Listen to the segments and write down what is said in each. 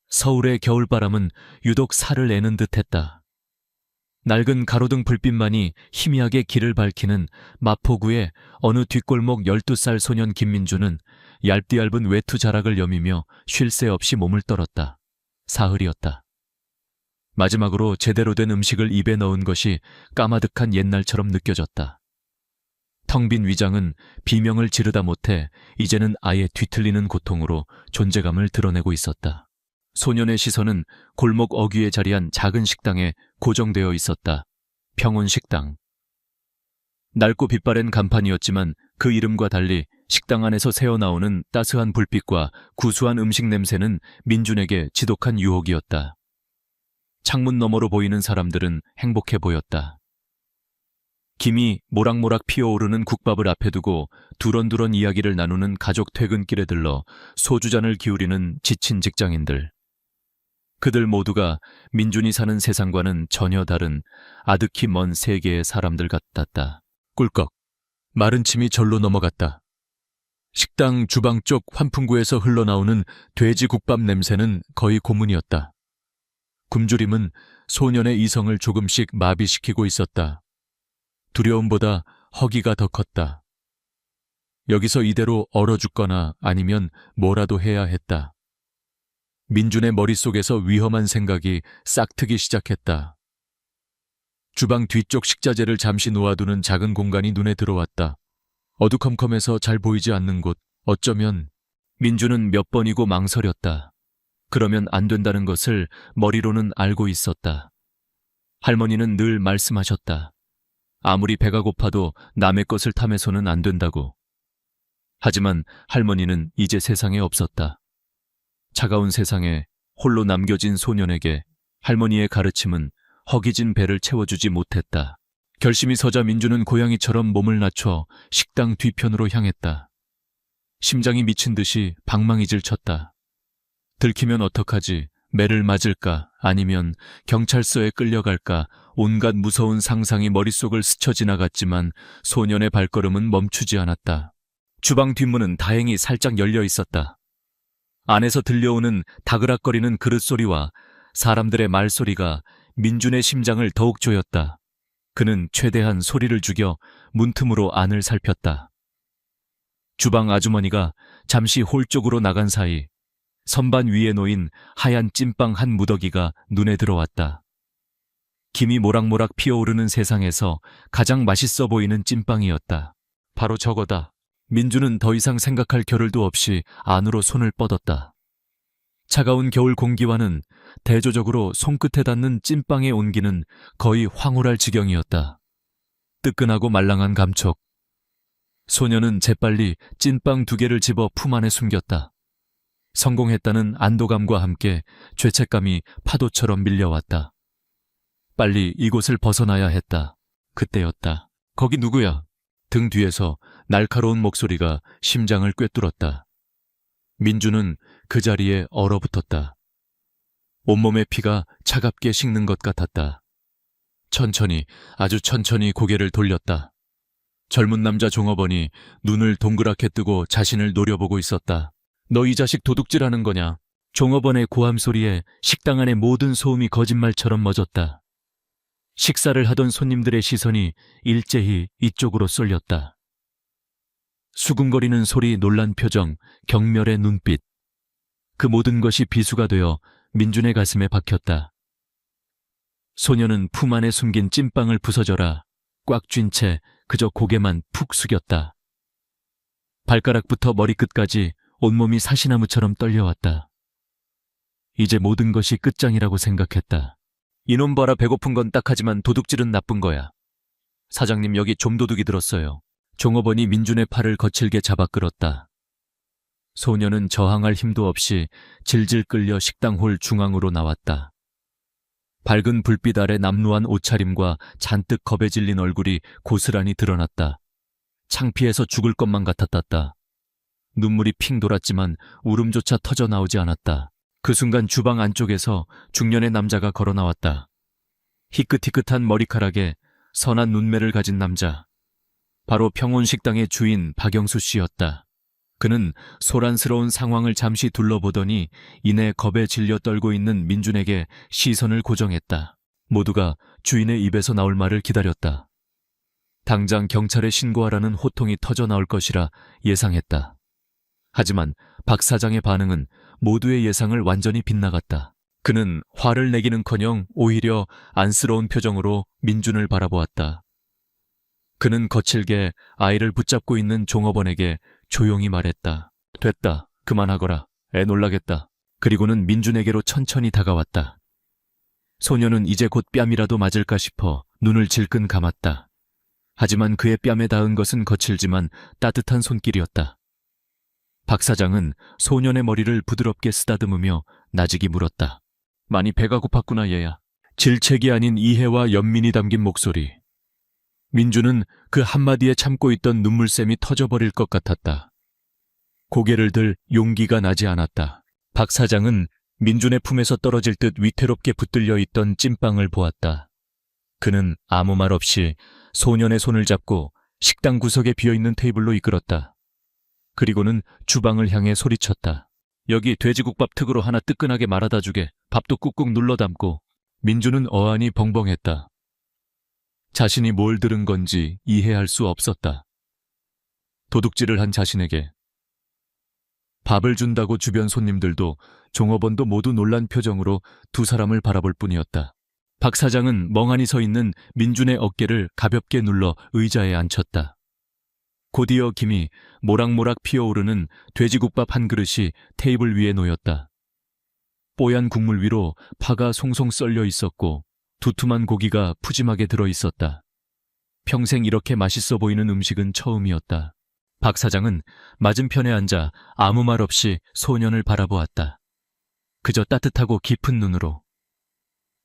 서울의 겨울바람은 유독 살을 내는 듯했다. 낡은 가로등 불빛만이 희미하게 길을 밝히는 마포구의 어느 뒷골목 12살 소년 김민주는 얇디얇은 외투 자락을 여미며 쉴 새 없이 몸을 떨었다. 사흘이었다. 마지막으로 제대로 된 음식을 입에 넣은 것이 까마득한 옛날처럼 느껴졌다. 텅 빈 위장은 비명을 지르다 못해 이제는 아예 뒤틀리는 고통으로 존재감을 드러내고 있었다. 소년의 시선은 골목 어귀에 자리한 작은 식당에 고정되어 있었다. 평온식당. 낡고 빛바랜 간판이었지만 그 이름과 달리 식당 안에서 새어나오는 따스한 불빛과 구수한 음식 냄새는 민준에게 지독한 유혹이었다. 창문 너머로 보이는 사람들은 행복해 보였다. 김이 모락모락 피어오르는 국밥을 앞에 두고 두런두런 이야기를 나누는 가족 퇴근길에 들러 소주잔을 기울이는 지친 직장인들. 그들 모두가 민준이 사는 세상과는 전혀 다른 아득히 먼 세계의 사람들 같았다. 꿀꺽. 마른 침이 절로 넘어갔다. 식당 주방 쪽 환풍구에서 흘러나오는 돼지국밥 냄새는 거의 고문이었다. 굶주림은 소년의 이성을 조금씩 마비시키고 있었다. 두려움보다 허기가 더 컸다. 여기서 이대로 얼어 죽거나 아니면 뭐라도 해야 했다. 민준의 머릿속에서 위험한 생각이 싹트기 시작했다. 주방 뒤쪽 식자재를 잠시 놓아두는 작은 공간이 눈에 들어왔다. 어두컴컴해서 잘 보이지 않는 곳, 어쩌면 민준은 몇 번이고 망설였다. 그러면 안 된다는 것을 머리로는 알고 있었다. 할머니는 늘 말씀하셨다. 아무리 배가 고파도 남의 것을 탐해서는 안 된다고. 하지만 할머니는 이제 세상에 없었다. 차가운 세상에 홀로 남겨진 소년에게 할머니의 가르침은 허기진 배를 채워주지 못했다. 결심이 서자 민주는 고양이처럼 몸을 낮춰 식당 뒤편으로 향했다. 심장이 미친 듯이 방망이질 쳤다. 들키면 어떡하지? 매를 맞을까? 아니면 경찰서에 끌려갈까? 온갖 무서운 상상이 머릿속을 스쳐 지나갔지만 소년의 발걸음은 멈추지 않았다. 주방 뒷문은 다행히 살짝 열려 있었다. 안에서 들려오는 다그락거리는 그릇 소리와 사람들의 말소리가 민준의 심장을 더욱 조였다. 그는 최대한 소리를 죽여 문틈으로 안을 살폈다. 주방 아주머니가 잠시 홀 쪽으로 나간 사이 선반 위에 놓인 하얀 찐빵 한 무더기가 눈에 들어왔다. 김이 모락모락 피어오르는 세상에서 가장 맛있어 보이는 찐빵이었다. 바로 저거다. 민주는 더 이상 생각할 겨를도 없이 안으로 손을 뻗었다. 차가운 겨울 공기와는 대조적으로 손끝에 닿는 찐빵의 온기는 거의 황홀할 지경이었다. 뜨끈하고 말랑한 감촉. 소녀는 재빨리 찐빵 2개를 집어 품 안에 숨겼다. 성공했다는 안도감과 함께 죄책감이 파도처럼 밀려왔다. 빨리 이곳을 벗어나야 했다. 그때였다. 거기 누구야? 등 뒤에서 날카로운 목소리가 심장을 꿰뚫었다. 민주는 그 자리에 얼어붙었다. 온몸의 피가 차갑게 식는 것 같았다. 천천히, 아주 천천히 고개를 돌렸다. 젊은 남자 종업원이 눈을 동그랗게 뜨고 자신을 노려보고 있었다. 너 이 자식 도둑질하는 거냐? 종업원의 고함 소리에 식당 안의 모든 소음이 거짓말처럼 멎었다. 식사를 하던 손님들의 시선이 일제히 이쪽으로 쏠렸다. 수군거리는 소리, 놀란 표정, 경멸의 눈빛. 그 모든 것이 비수가 되어 민준의 가슴에 박혔다. 소녀는 품 안에 숨긴 찐빵을 부서져라 꽉 쥔 채 그저 고개만 푹 숙였다. 발가락부터 머리끝까지 온몸이 사시나무처럼 떨려왔다. 이제 모든 것이 끝장이라고 생각했다. 이놈 봐라, 배고픈 건 딱하지만 도둑질은 나쁜 거야. 사장님, 여기 좀도둑이 들었어요. 종업원이 민준의 팔을 거칠게 잡아 끌었다. 소녀는 저항할 힘도 없이 질질 끌려 식당 홀 중앙으로 나왔다. 밝은 불빛 아래 남루한 옷차림과 잔뜩 겁에 질린 얼굴이 고스란히 드러났다. 창피해서 죽을 것만 같았다. 눈물이 핑 돌았지만 울음조차 터져 나오지 않았다. 그 순간 주방 안쪽에서 중년의 남자가 걸어 나왔다. 희끗희끗한 머리카락에 선한 눈매를 가진 남자. 바로 평온식당의 주인 박영수 씨였다. 그는 소란스러운 상황을 잠시 둘러보더니 이내 겁에 질려 떨고 있는 민준에게 시선을 고정했다. 모두가 주인의 입에서 나올 말을 기다렸다. 당장 경찰에 신고하라는 호통이 터져 나올 것이라 예상했다. 하지만 박 사장의 반응은 모두의 예상을 완전히 빗나갔다. 그는 화를 내기는커녕 오히려 안쓰러운 표정으로 민준을 바라보았다. 그는 거칠게 아이를 붙잡고 있는 종업원에게 조용히 말했다. 됐다. 그만하거라. 애 놀라겠다. 그리고는 민준에게로 천천히 다가왔다. 소녀는 이제 곧 뺨이라도 맞을까 싶어 눈을 질끈 감았다. 하지만 그의 뺨에 닿은 것은 거칠지만 따뜻한 손길이었다. 박 사장은 소년의 머리를 부드럽게 쓰다듬으며 나직이 물었다. 많이 배가 고팠구나 얘야. 질책이 아닌 이해와 연민이 담긴 목소리. 민주는 그 한마디에 참고 있던 눈물샘이 터져버릴 것 같았다. 고개를 들 용기가 나지 않았다. 박 사장은 민준의 품에서 떨어질 듯 위태롭게 붙들려 있던 찐빵을 보았다. 그는 아무 말 없이 소년의 손을 잡고 식당 구석에 비어있는 테이블로 이끌었다. 그리고는 주방을 향해 소리쳤다. 여기 돼지국밥 특으로 하나 뜨끈하게 말아다 주게. 밥도 꾹꾹 눌러 담고. 민주는 어안이 벙벙했다. 자신이 뭘 들은 건지 이해할 수 없었다. 도둑질을 한 자신에게 밥을 준다고 주변 손님들도 종업원도 모두 놀란 표정으로 두 사람을 바라볼 뿐이었다. 박 사장은 멍하니 서 있는 민준의 어깨를 가볍게 눌러 의자에 앉혔다. 곧이어 김이 모락모락 피어오르는 돼지국밥 한 그릇이 테이블 위에 놓였다. 뽀얀 국물 위로 파가 송송 썰려 있었고 두툼한 고기가 푸짐하게 들어있었다. 평생 이렇게 맛있어 보이는 음식은 처음이었다. 박 사장은 맞은편에 앉아 아무 말 없이 소년을 바라보았다. 그저 따뜻하고 깊은 눈으로.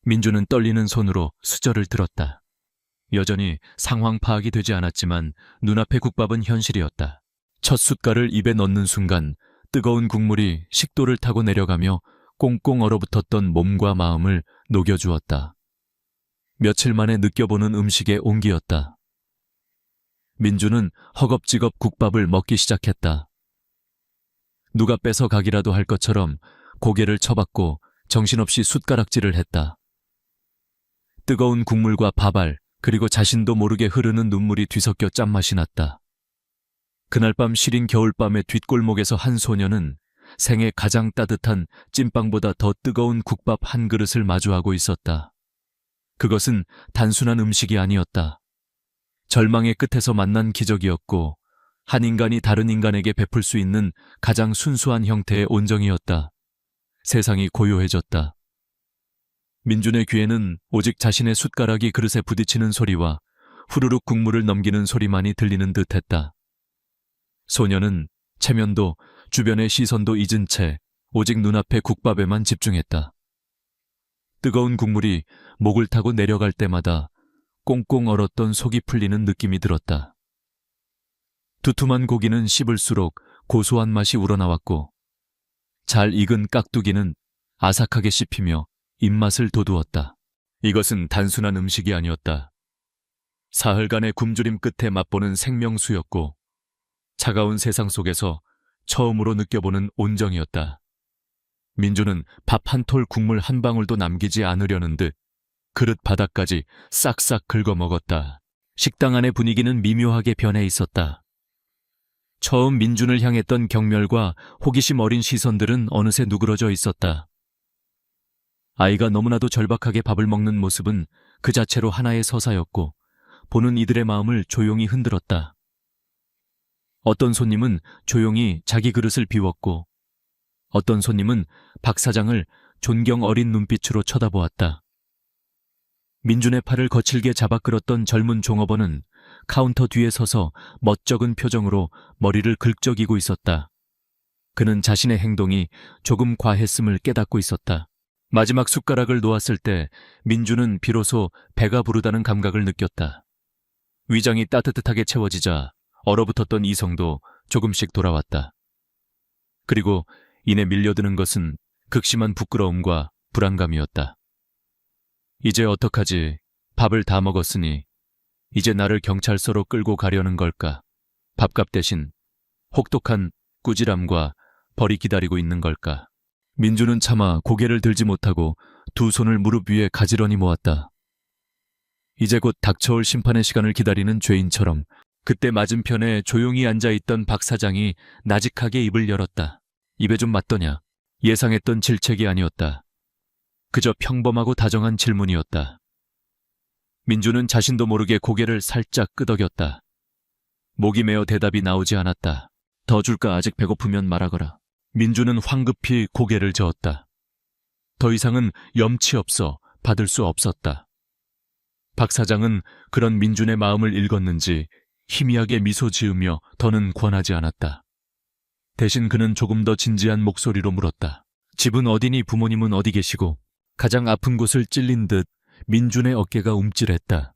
민주는 떨리는 손으로 수저를 들었다. 여전히 상황 파악이 되지 않았지만 눈앞의 국밥은 현실이었다. 첫 숟갈을 입에 넣는 순간 뜨거운 국물이 식도를 타고 내려가며 꽁꽁 얼어붙었던 몸과 마음을 녹여주었다. 며칠 만에 느껴보는 음식의 온기였다. 민주는 허겁지겁 국밥을 먹기 시작했다. 누가 뺏어 가기라도 할 것처럼 고개를 쳐박고 정신없이 숟가락질을 했다. 뜨거운 국물과 밥알 그리고 자신도 모르게 흐르는 눈물이 뒤섞여 짠맛이 났다. 그날 밤 시린 겨울밤의 뒷골목에서 한 소녀는 생애 가장 따뜻한 찐빵보다 더 뜨거운 국밥 한 그릇을 마주하고 있었다. 그것은 단순한 음식이 아니었다. 절망의 끝에서 만난 기적이었고 한 인간이 다른 인간에게 베풀 수 있는 가장 순수한 형태의 온정이었다. 세상이 고요해졌다. 민준의 귀에는 오직 자신의 숟가락이 그릇에 부딪히는 소리와 후루룩 국물을 넘기는 소리만이 들리는 듯했다. 소녀는 체면도 주변의 시선도 잊은 채 오직 눈앞의 국밥에만 집중했다. 뜨거운 국물이 목을 타고 내려갈 때마다 꽁꽁 얼었던 속이 풀리는 느낌이 들었다. 두툼한 고기는 씹을수록 고소한 맛이 우러나왔고 잘 익은 깍두기는 아삭하게 씹히며 입맛을 돋우었다. 이것은 단순한 음식이 아니었다. 사흘간의 굶주림 끝에 맛보는 생명수였고 차가운 세상 속에서 처음으로 느껴보는 온정이었다. 민주는 밥 한 톨 국물 한 방울도 남기지 않으려는 듯 그릇 바닥까지 싹싹 긁어먹었다. 식당 안의 분위기는 미묘하게 변해 있었다. 처음 민준을 향했던 경멸과 호기심 어린 시선들은 어느새 누그러져 있었다. 아이가 너무나도 절박하게 밥을 먹는 모습은 그 자체로 하나의 서사였고 보는 이들의 마음을 조용히 흔들었다. 어떤 손님은 조용히 자기 그릇을 비웠고 어떤 손님은 박 사장을 존경 어린 눈빛으로 쳐다보았다. 민준의 팔을 거칠게 잡아 끌었던 젊은 종업원은 카운터 뒤에 서서 멋쩍은 표정으로 머리를 긁적이고 있었다. 그는 자신의 행동이 조금 과했음을 깨닫고 있었다. 마지막 숟가락을 놓았을 때 민주는 비로소 배가 부르다는 감각을 느꼈다. 위장이 따뜻하게 채워지자 얼어붙었던 이성도 조금씩 돌아왔다. 그리고 이내 밀려드는 것은 극심한 부끄러움과 불안감이었다. 이제 어떡하지? 밥을 다 먹었으니 이제 나를 경찰서로 끌고 가려는 걸까? 밥값 대신 혹독한 꾸지람과 벌이 기다리고 있는 걸까? 민주는 차마 고개를 들지 못하고 두 손을 무릎 위에 가지런히 모았다. 이제 곧 닥쳐올 심판의 시간을 기다리는 죄인처럼 그때 맞은편에 조용히 앉아있던 박 사장이 나직하게 입을 열었다. 입에 좀 맞더냐? 예상했던 질책이 아니었다. 그저 평범하고 다정한 질문이었다. 민주는 자신도 모르게 고개를 살짝 끄덕였다. 목이 메어 대답이 나오지 않았다. 더 줄까? 아직 배고프면 말하거라. 민주는 황급히 고개를 저었다. 더 이상은 염치 없어 받을 수 없었다. 박 사장은 그런 민준의 마음을 읽었는지 희미하게 미소 지으며 더는 권하지 않았다. 대신 그는 조금 더 진지한 목소리로 물었다. 집은 어디니? 부모님은 어디 계시고? 가장 아픈 곳을 찔린 듯 민준의 어깨가 움찔했다.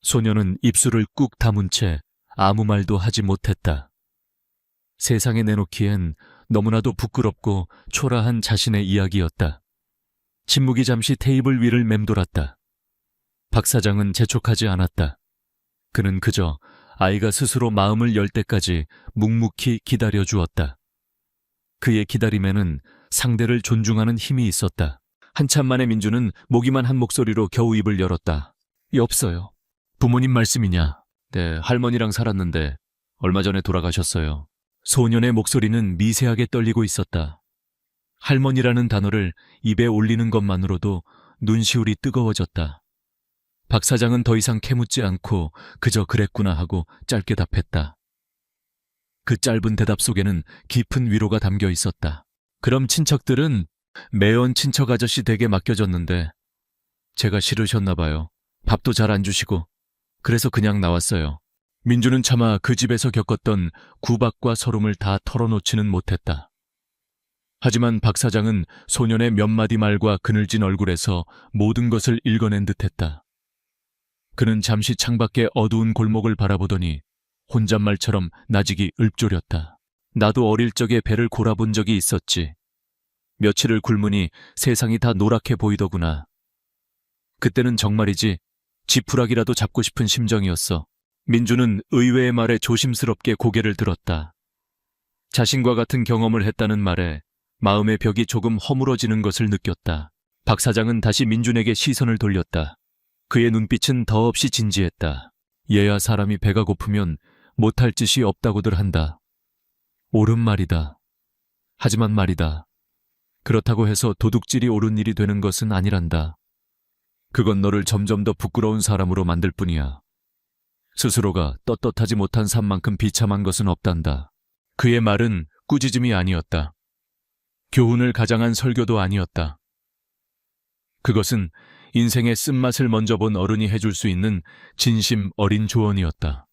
소녀는 입술을 꾹 다문 채 아무 말도 하지 못했다. 세상에 내놓기엔 너무나도 부끄럽고 초라한 자신의 이야기였다. 침묵이 잠시 테이블 위를 맴돌았다. 박 사장은 재촉하지 않았다. 그는 그저 아이가 스스로 마음을 열 때까지 묵묵히 기다려주었다. 그의 기다림에는 상대를 존중하는 힘이 있었다. 한참 만에 민주는 모기만 한 목소리로 겨우 입을 열었다. 없어요. 부모님 말씀이냐? 네, 할머니랑 살았는데 얼마 전에 돌아가셨어요. 소년의 목소리는 미세하게 떨리고 있었다. 할머니라는 단어를 입에 올리는 것만으로도 눈시울이 뜨거워졌다. 박 사장은 더 이상 캐묻지 않고 그저 그랬구나 하고 짧게 답했다. 그 짧은 대답 속에는 깊은 위로가 담겨 있었다. 그럼 친척들은? 매연 친척 아저씨 댁에 맡겨졌는데 제가 싫으셨나 봐요. 밥도 잘 안 주시고. 그래서 그냥 나왔어요. 민주는 차마 그 집에서 겪었던 구박과 서름을 다 털어놓지는 못했다. 하지만 박 사장은 소년의 몇 마디 말과 그늘진 얼굴에서 모든 것을 읽어낸 듯했다. 그는 잠시 창밖의 어두운 골목을 바라보더니 혼잣말처럼 나직이 읊조렸다. 나도 어릴 적에 배를 골아본 적이 있었지. 며칠을 굶으니 세상이 다 노랗게 보이더구나. 그때는 정말이지 지푸라기라도 잡고 싶은 심정이었어. 민주는 의외의 말에 조심스럽게 고개를 들었다. 자신과 같은 경험을 했다는 말에 마음의 벽이 조금 허물어지는 것을 느꼈다. 박 사장은 다시 민준에게 시선을 돌렸다. 그의 눈빛은 더없이 진지했다. 얘야 사람이 배가 고프면 못할 짓이 없다고들 한다. 옳은 말이다. 하지만 말이다. 그렇다고 해서 도둑질이 옳은 일이 되는 것은 아니란다. 그건 너를 점점 더 부끄러운 사람으로 만들 뿐이야. 스스로가 떳떳하지 못한 삶만큼 비참한 것은 없단다. 그의 말은 꾸짖음이 아니었다. 교훈을 가장한 설교도 아니었다. 그것은 인생의 쓴맛을 먼저 본 어른이 해줄 수 있는 진심 어린 조언이었다.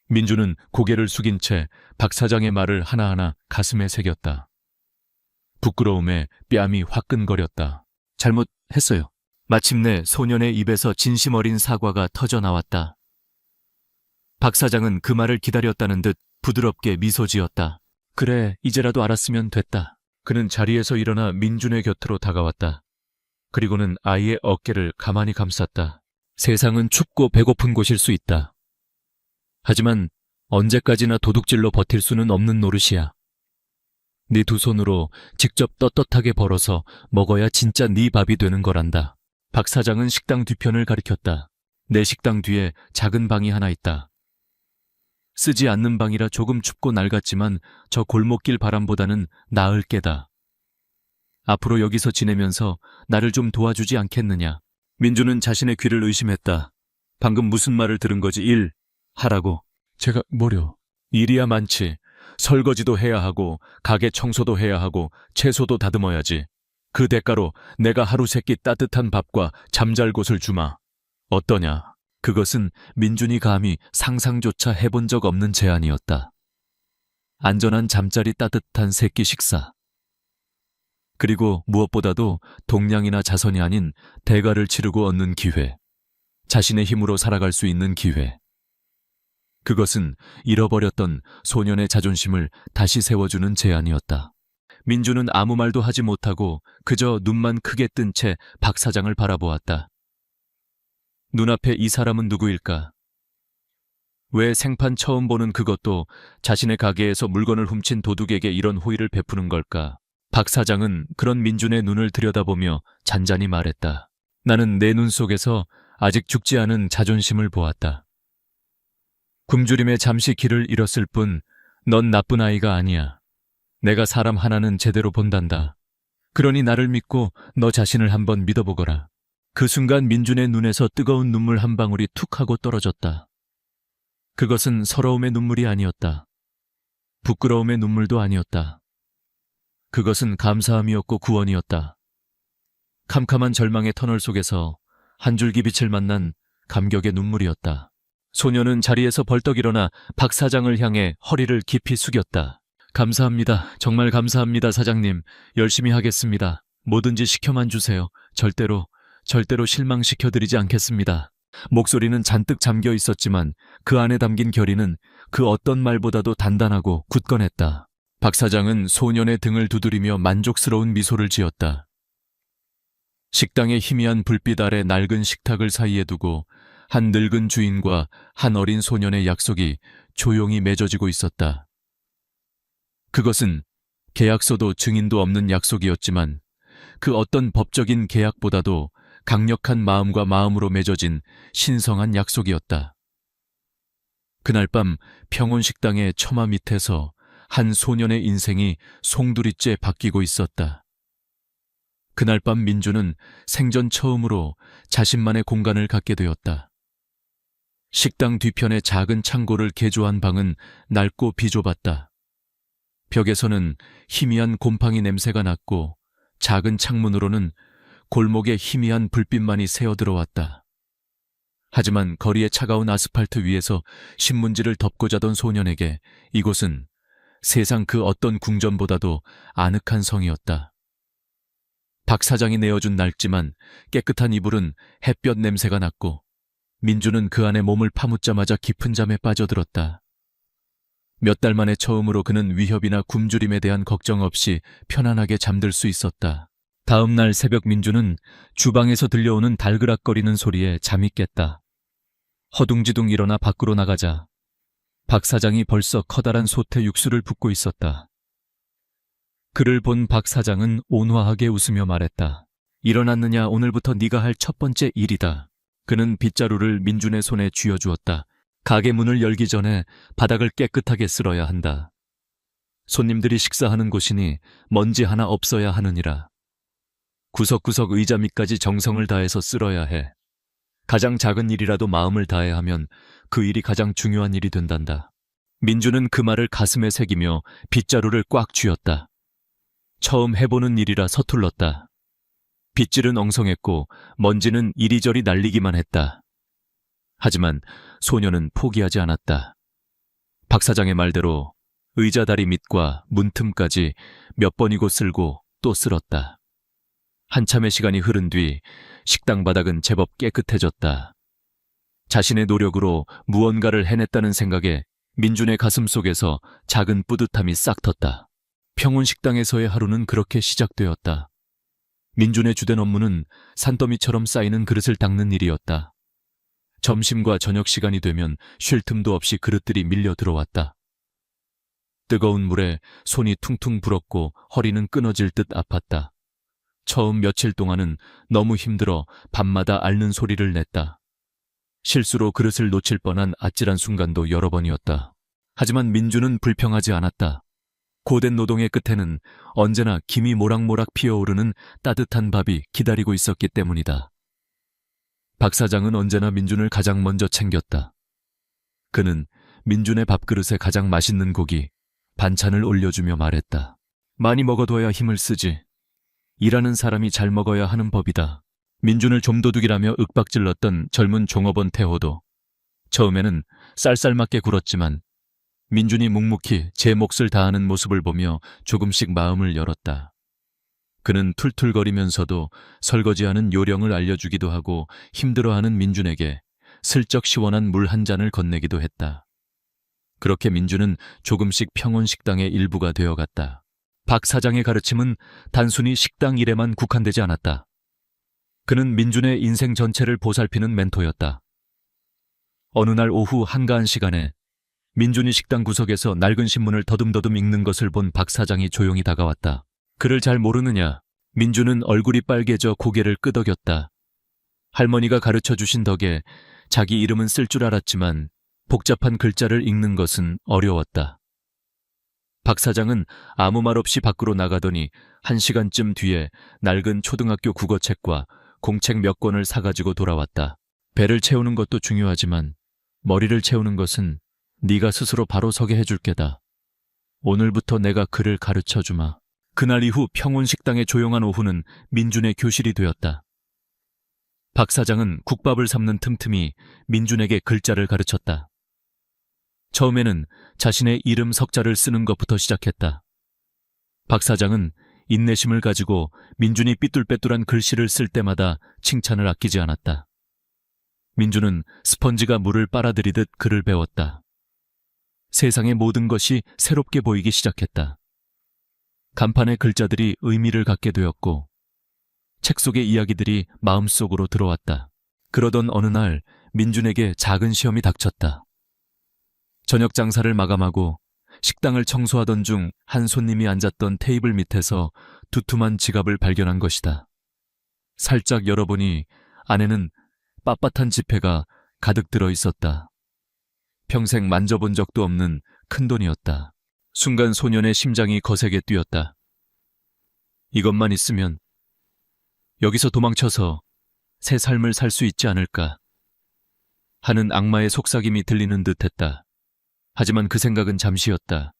민주는 고개를 숙인 채 박 사장의 말을 하나하나 가슴에 새겼다. 부끄러움에 뺨이 화끈거렸다. 잘못했어요. 마침내 소년의 입에서 진심 어린 사과가 터져 나왔다. 박 사장은 그 말을 기다렸다는 듯 부드럽게 미소 지었다. 그래, 이제라도 알았으면 됐다. 그는 자리에서 일어나 민준의 곁으로 다가왔다. 그리고는 아이의 어깨를 가만히 감쌌다. 세상은 춥고 배고픈 곳일 수 있다. 하지만 언제까지나 도둑질로 버틸 수는 없는 노릇이야. 네 두 손으로 직접 떳떳하게 벌어서 먹어야 진짜 네 밥이 되는 거란다. 박 사장은 식당 뒤편을 가리켰다. 내 식당 뒤에 작은 방이 하나 있다. 쓰지 않는 방이라 조금 춥고 낡았지만 저 골목길 바람보다는 나을 게다. 앞으로 여기서 지내면서 나를 좀 도와주지 않겠느냐. 민주는 자신의 귀를 의심했다. 방금 무슨 말을 들은 거지? 일 하라고. 제가 뭐려? 일이야 많지. 설거지도 해야 하고 가게 청소도 해야 하고 채소도 다듬어야지. 그 대가로 내가 하루 세끼 따뜻한 밥과 잠잘 곳을 주마. 어떠냐? 그것은 민준이 감히 상상조차 해본 적 없는 제안이었다. 안전한 잠자리 따뜻한 세끼 식사. 그리고 무엇보다도 동량이나 자선이 아닌 대가를 치르고 얻는 기회. 자신의 힘으로 살아갈 수 있는 기회. 그것은 잃어버렸던 소년의 자존심을 다시 세워주는 제안이었다. 민주는 아무 말도 하지 못하고 그저 눈만 크게 뜬 채 박 사장을 바라보았다. 눈앞에 이 사람은 누구일까? 왜 생판 처음 보는 그것도 자신의 가게에서 물건을 훔친 도둑에게 이런 호의를 베푸는 걸까? 박 사장은 그런 민준의 눈을 들여다보며 잔잔히 말했다. 나는 내 눈 속에서 아직 죽지 않은 자존심을 보았다. 굶주림에 잠시 길을 잃었을 뿐 넌 나쁜 아이가 아니야. 내가 사람 하나는 제대로 본단다. 그러니 나를 믿고 너 자신을 한번 믿어보거라. 그 순간 민준의 눈에서 뜨거운 눈물 한 방울이 툭 하고 떨어졌다. 그것은 서러움의 눈물이 아니었다. 부끄러움의 눈물도 아니었다. 그것은 감사함이었고 구원이었다. 캄캄한 절망의 터널 속에서 한 줄기 빛을 만난 감격의 눈물이었다. 소녀는 자리에서 벌떡 일어나 박 사장을 향해 허리를 깊이 숙였다. 감사합니다. 정말 감사합니다, 사장님. 열심히 하겠습니다. 뭐든지 시켜만 주세요. 절대로 실망시켜드리지 않겠습니다. 목소리는 잔뜩 잠겨 있었지만 그 안에 담긴 결의는 그 어떤 말보다도 단단하고 굳건했다. 박 사장은 소년의 등을 두드리며 만족스러운 미소를 지었다. 식당의 희미한 불빛 아래 낡은 식탁을 사이에 두고 한 늙은 주인과 한 어린 소년의 약속이 조용히 맺어지고 있었다. 그것은 계약서도 증인도 없는 약속이었지만 그 어떤 법적인 계약보다도 강력한 마음과 마음으로 맺어진 신성한 약속이었다. 그날 밤 평온식당의 처마 밑에서 한 소년의 인생이 송두리째 바뀌고 있었다. 그날 밤 민주는 생전 처음으로 자신만의 공간을 갖게 되었다. 식당 뒤편의 작은 창고를 개조한 방은 낡고 비좁았다. 벽에서는 희미한 곰팡이 냄새가 났고 작은 창문으로는 골목에 희미한 불빛만이 새어들어왔다. 하지만 거리의 차가운 아스팔트 위에서 신문지를 덮고 자던 소년에게 이곳은 세상 그 어떤 궁전보다도 아늑한 성이었다. 박 사장이 내어준 낡지만 깨끗한 이불은 햇볕 냄새가 났고 민주는 그 안에 몸을 파묻자마자 깊은 잠에 빠져들었다. 몇 달 만에 처음으로 그는 위협이나 굶주림에 대한 걱정 없이 편안하게 잠들 수 있었다. 다음 날 새벽 민주는 주방에서 들려오는 달그락거리는 소리에 잠이 깼다. 허둥지둥 일어나 밖으로 나가자 박 사장이 벌써 커다란 솥에 육수를 붓고 있었다. 그를 본 박 사장은 온화하게 웃으며 말했다. 일어났느냐, 오늘부터 네가 할 첫 번째 일이다. 그는 빗자루를 민준의 손에 쥐어주었다. 가게 문을 열기 전에 바닥을 깨끗하게 쓸어야 한다. 손님들이 식사하는 곳이니 먼지 하나 없어야 하느니라. 구석구석 의자 밑까지 정성을 다해서 쓸어야 해. 가장 작은 일이라도 마음을 다해야 하면 그 일이 가장 중요한 일이 된단다. 민주는 그 말을 가슴에 새기며 빗자루를 꽉 쥐었다. 처음 해보는 일이라 서툴렀다. 빗질은 엉성했고 먼지는 이리저리 날리기만 했다. 하지만 소녀는 포기하지 않았다. 박 사장의 말대로 의자 다리 밑과 문틈까지 몇 번이고 쓸고 또 쓸었다. 한참의 시간이 흐른 뒤 식당 바닥은 제법 깨끗해졌다. 자신의 노력으로 무언가를 해냈다는 생각에 민준의 가슴 속에서 작은 뿌듯함이 싹 텄다. 평온식당에서의 하루는 그렇게 시작되었다. 민준의 주된 업무는 산더미처럼 쌓이는 그릇을 닦는 일이었다. 점심과 저녁 시간이 되면 쉴 틈도 없이 그릇들이 밀려 들어왔다. 뜨거운 물에 손이 퉁퉁 불었고 허리는 끊어질 듯 아팠다. 처음 며칠 동안은 너무 힘들어 밤마다 앓는 소리를 냈다. 실수로 그릇을 놓칠 뻔한 아찔한 순간도 여러 번이었다. 하지만 민주는 불평하지 않았다. 고된 노동의 끝에는 언제나 김이 모락모락 피어오르는 따뜻한 밥이 기다리고 있었기 때문이다. 박 사장은 언제나 민준을 가장 먼저 챙겼다. 그는 민준의 밥그릇에 가장 맛있는 고기, 반찬을 올려주며 말했다. 많이 먹어둬야 힘을 쓰지. 일하는 사람이 잘 먹어야 하는 법이다. 민준을 좀도둑이라며 윽박질렀던 젊은 종업원 태호도 처음에는 쌀쌀맞게 굴었지만 민준이 묵묵히 제 몫을 다하는 모습을 보며 조금씩 마음을 열었다. 그는 툴툴거리면서도 설거지하는 요령을 알려주기도 하고 힘들어하는 민준에게 슬쩍 시원한 물 한 잔을 건네기도 했다. 그렇게 민준은 조금씩 평온식당의 일부가 되어갔다. 박 사장의 가르침은 단순히 식당 일에만 국한되지 않았다. 그는 민준의 인생 전체를 보살피는 멘토였다. 어느 날 오후 한가한 시간에 민준이 식당 구석에서 낡은 신문을 더듬더듬 읽는 것을 본 박 사장이 조용히 다가왔다. 그를 잘 모르느냐? 민준은 얼굴이 빨개져 고개를 끄덕였다. 할머니가 가르쳐 주신 덕에 자기 이름은 쓸 줄 알았지만 복잡한 글자를 읽는 것은 어려웠다. 박 사장은 아무 말 없이 밖으로 나가더니 1시간쯤 뒤에 낡은 초등학교 국어책과 공책 몇 권을 사가지고 돌아왔다. 배를 채우는 것도 중요하지만 머리를 채우는 것은 네가 스스로 바로 서게 해줄 게다. 오늘부터 내가 그를 가르쳐주마. 그날 이후 평온식당의 조용한 오후는 민준의 교실이 되었다. 박 사장은 국밥을 삶는 틈틈이 민준에게 글자를 가르쳤다. 처음에는 자신의 이름 석자를 쓰는 것부터 시작했다. 박 사장은 인내심을 가지고 민준이 삐뚤빼뚤한 글씨를 쓸 때마다 칭찬을 아끼지 않았다. 민준은 스펀지가 물을 빨아들이듯 글을 배웠다. 세상의 모든 것이 새롭게 보이기 시작했다. 간판의 글자들이 의미를 갖게 되었고 책 속의 이야기들이 마음속으로 들어왔다. 그러던 어느 날 민준에게 작은 시험이 닥쳤다. 저녁 장사를 마감하고 식당을 청소하던 중 한 손님이 앉았던 테이블 밑에서 두툼한 지갑을 발견한 것이다. 살짝 열어보니 안에는 빳빳한 지폐가 가득 들어 있었다. 평생 만져본 적도 없는 큰돈이었다. 순간 소년의 심장이 거세게 뛰었다. 이것만 있으면 여기서 도망쳐서 새 삶을 살 수 있지 않을까 하는 악마의 속삭임이 들리는 듯했다. 하지만 그 생각은 잠시였다.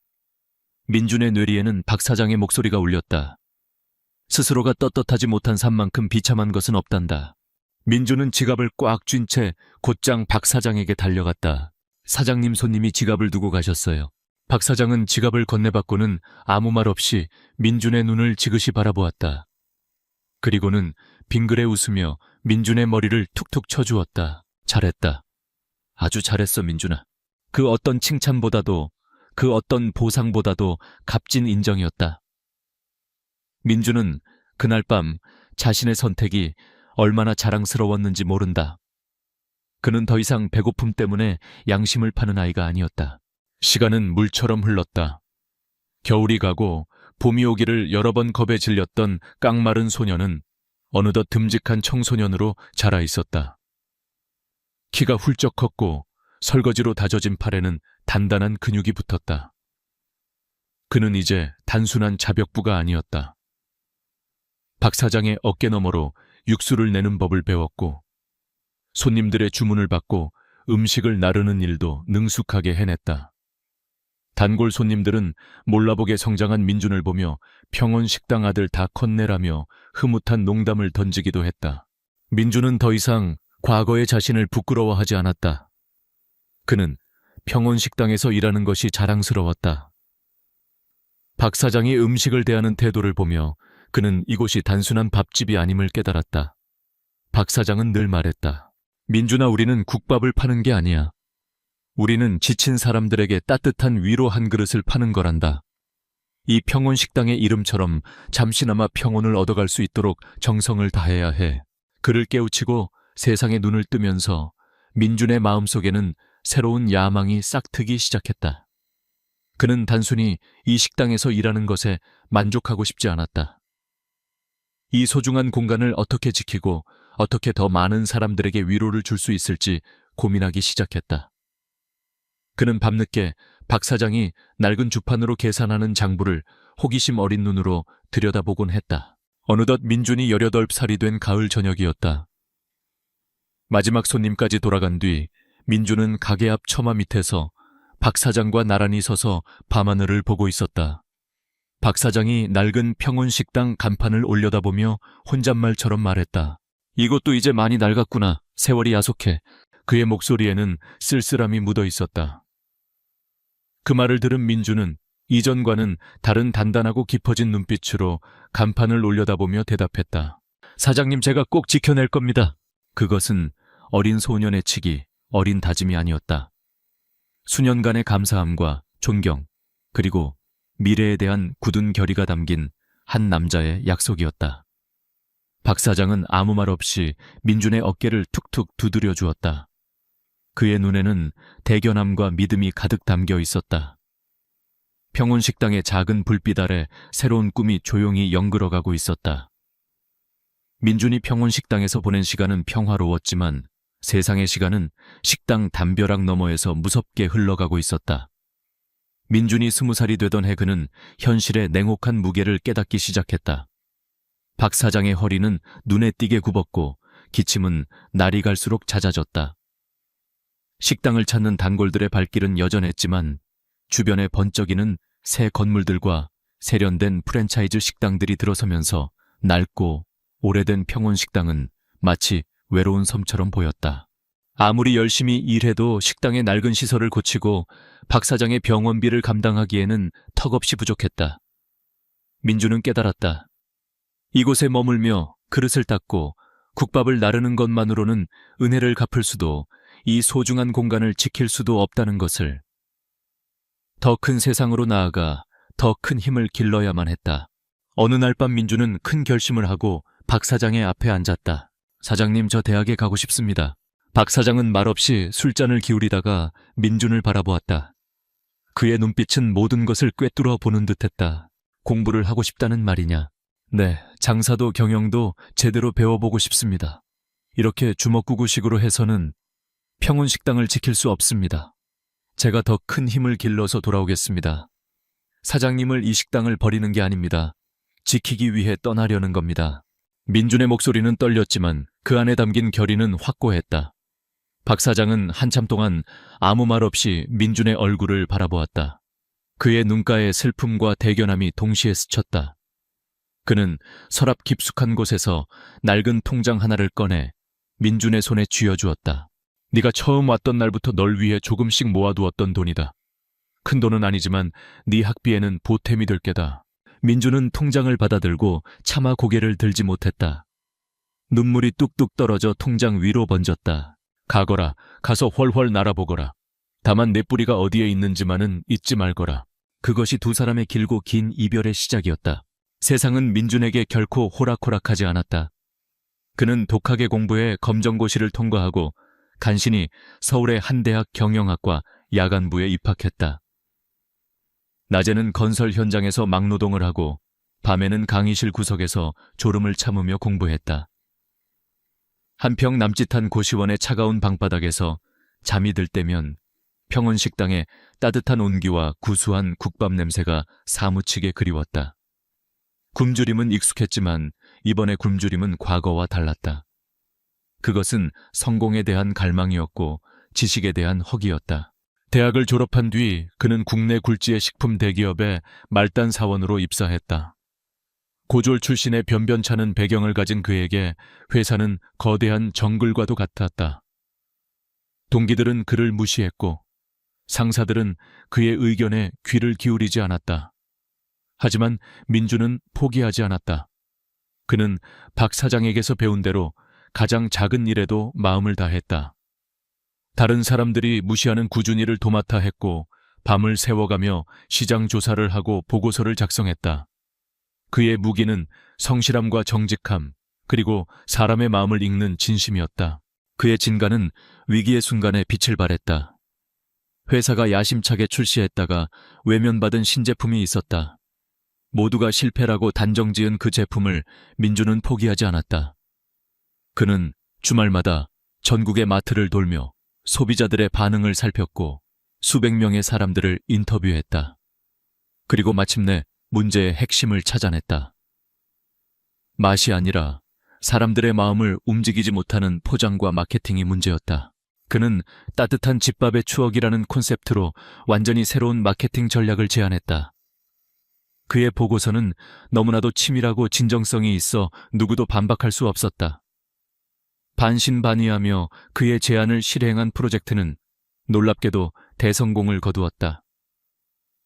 민준의 뇌리에는 박 사장의 목소리가 울렸다. 스스로가 떳떳하지 못한 삶만큼 비참한 것은 없단다. 민준은 지갑을 꽉 쥔 채 곧장 박 사장에게 달려갔다. 사장님, 손님이 지갑을 두고 가셨어요. 박 사장은 지갑을 건네받고는 아무 말 없이 민준의 눈을 지그시 바라보았다. 그리고는 빙그레 웃으며 민준의 머리를 툭툭 쳐주었다. 잘했다. 아주 잘했어, 민준아. 그 어떤 칭찬보다도 그 어떤 보상보다도 값진 인정이었다. 민준은 그날 밤 자신의 선택이 얼마나 자랑스러웠는지 모른다. 그는 더 이상 배고픔 때문에 양심을 파는 아이가 아니었다. 시간은 물처럼 흘렀다. 겨울이 가고 봄이 오기를 여러 번 겁에 질렸던 깡마른 소년은 어느덧 듬직한 청소년으로 자라 있었다. 키가 훌쩍 컸고 설거지로 다져진 팔에는 단단한 근육이 붙었다. 그는 이제 단순한 자벽부가 아니었다. 박 사장의 어깨 너머로 육수를 내는 법을 배웠고 손님들의 주문을 받고 음식을 나르는 일도 능숙하게 해냈다. 단골 손님들은 몰라보게 성장한 민준을 보며 평온식당 아들 다 컸네라며 흐뭇한 농담을 던지기도 했다. 민준은 더 이상 과거의 자신을 부끄러워하지 않았다. 그는 평온식당에서 일하는 것이 자랑스러웠다. 박 사장이 음식을 대하는 태도를 보며 그는 이곳이 단순한 밥집이 아님을 깨달았다. 박 사장은 늘 말했다. 민준아, 우리는 국밥을 파는 게 아니야. 우리는 지친 사람들에게 따뜻한 위로 한 그릇을 파는 거란다. 이 평온식당의 이름처럼 잠시나마 평온을 얻어갈 수 있도록 정성을 다해야 해. 그를 깨우치고 세상에 눈을 뜨면서 민준의 마음속에는 새로운 야망이 싹트기 시작했다. 그는 단순히 이 식당에서 일하는 것에 만족하고 싶지 않았다. 이 소중한 공간을 어떻게 지키고 어떻게 더 많은 사람들에게 위로를 줄 수 있을지 고민하기 시작했다. 그는 밤늦게 박 사장이 낡은 주판으로 계산하는 장부를 호기심 어린 눈으로 들여다보곤 했다. 어느덧 민준이 18살이 된 가을 저녁이었다. 마지막 손님까지 돌아간 뒤 민준은 가게 앞 처마 밑에서 박 사장과 나란히 서서 밤하늘을 보고 있었다. 박 사장이 낡은 평온식당 간판을 올려다보며 혼잣말처럼 말했다. 이곳도 이제 많이 낡았구나. 세월이 야속해. 그의 목소리에는 쓸쓸함이 묻어 있었다. 그 말을 들은 민준은 이전과는 다른 단단하고 깊어진 눈빛으로 간판을 올려다보며 대답했다. 사장님, 제가 꼭 지켜낼 겁니다. 그것은 어린 소년의 치기, 어린 다짐이 아니었다. 수년간의 감사함과 존경, 그리고 미래에 대한 굳은 결의가 담긴 한 남자의 약속이었다. 박 사장은 아무 말 없이 민준의 어깨를 툭툭 두드려 주었다. 그의 눈에는 대견함과 믿음이 가득 담겨 있었다. 평온식당의 작은 불빛 아래 새로운 꿈이 조용히 연그러가고 있었다. 민준이 평온식당에서 보낸 시간은 평화로웠지만 세상의 시간은 식당 담벼락 너머에서 무섭게 흘러가고 있었다. 민준이 20살이 되던 해 그는 현실의 냉혹한 무게를 깨닫기 시작했다. 박 사장의 허리는 눈에 띄게 굽었고 기침은 날이 갈수록 잦아졌다. 식당을 찾는 단골들의 발길은 여전했지만 주변에 번쩍이는 새 건물들과 세련된 프랜차이즈 식당들이 들어서면서 낡고 오래된 평온식당은 마치 외로운 섬처럼 보였다. 아무리 열심히 일해도 식당의 낡은 시설을 고치고 박 사장의 병원비를 감당하기에는 턱없이 부족했다. 민주는 깨달았다. 이곳에 머물며 그릇을 닦고 국밥을 나르는 것만으로는 은혜를 갚을 수도 이 소중한 공간을 지킬 수도 없다는 것을. 더 큰 세상으로 나아가 더 큰 힘을 길러야만 했다. 어느 날 밤 민주는 큰 결심을 하고 박 사장의 앞에 앉았다. 사장님, 저 대학에 가고 싶습니다. 박 사장은 말없이 술잔을 기울이다가 민준을 바라보았다. 그의 눈빛은 모든 것을 꿰뚫어 보는 듯했다. 공부를 하고 싶다는 말이냐? 네, 장사도 경영도 제대로 배워보고 싶습니다. 이렇게 주먹구구식으로 해서는 평온식당을 지킬 수 없습니다. 제가 더 큰 힘을 길러서 돌아오겠습니다. 사장님을 이 식당을 버리는 게 아닙니다. 지키기 위해 떠나려는 겁니다. 민준의 목소리는 떨렸지만 그 안에 담긴 결의는 확고했다. 박 사장은 한참 동안 아무 말 없이 민준의 얼굴을 바라보았다. 그의 눈가에 슬픔과 대견함이 동시에 스쳤다. 그는 서랍 깊숙한 곳에서 낡은 통장 하나를 꺼내 민준의 손에 쥐어주었다. 네가 처음 왔던 날부터 널 위해 조금씩 모아두었던 돈이다. 큰 돈은 아니지만 네 학비에는 보탬이 될 게다. 민준은 통장을 받아들고 차마 고개를 들지 못했다. 눈물이 뚝뚝 떨어져 통장 위로 번졌다. 가거라. 가서 훨훨 날아보거라. 다만 내 뿌리가 어디에 있는지만은 잊지 말거라. 그것이 두 사람의 길고 긴 이별의 시작이었다. 세상은 민준에게 결코 호락호락하지 않았다. 그는 독하게 공부해 검정고시를 통과하고 간신히 서울의 한 대학 경영학과 야간부에 입학했다. 낮에는 건설 현장에서 막노동을 하고 밤에는 강의실 구석에서 졸음을 참으며 공부했다. 한평 남짓한 고시원의 차가운 방바닥에서 잠이 들 때면 평온식당의 따뜻한 온기와 구수한 국밥 냄새가 사무치게 그리웠다. 굶주림은 익숙했지만 이번의 굶주림은 과거와 달랐다. 그것은 성공에 대한 갈망이었고 지식에 대한 허기였다. 대학을 졸업한 뒤 그는 국내 굴지의 식품 대기업에 말단 사원으로 입사했다. 고졸 출신의 변변찮은 배경을 가진 그에게 회사는 거대한 정글과도 같았다. 동기들은 그를 무시했고 상사들은 그의 의견에 귀를 기울이지 않았다. 하지만 민주는 포기하지 않았다. 그는 박 사장에게서 배운 대로 가장 작은 일에도 마음을 다했다. 다른 사람들이 무시하는 꾸준히 일을 도맡아 했고 밤을 새워가며 시장 조사를 하고 보고서를 작성했다. 그의 무기는 성실함과 정직함, 그리고 사람의 마음을 읽는 진심이었다. 그의 진가는 위기의 순간에 빛을 발했다. 회사가 야심차게 출시했다가 외면받은 신제품이 있었다. 모두가 실패라고 단정지은 그 제품을 민주는 포기하지 않았다. 그는 주말마다 전국의 마트를 돌며 소비자들의 반응을 살폈고 수백 명의 사람들을 인터뷰했다. 그리고 마침내 문제의 핵심을 찾아냈다. 맛이 아니라 사람들의 마음을 움직이지 못하는 포장과 마케팅이 문제였다. 그는 따뜻한 집밥의 추억이라는 콘셉트로 완전히 새로운 마케팅 전략을 제안했다. 그의 보고서는 너무나도 치밀하고 진정성이 있어 누구도 반박할 수 없었다. 반신반의하며 그의 제안을 실행한 프로젝트는 놀랍게도 대성공을 거두었다.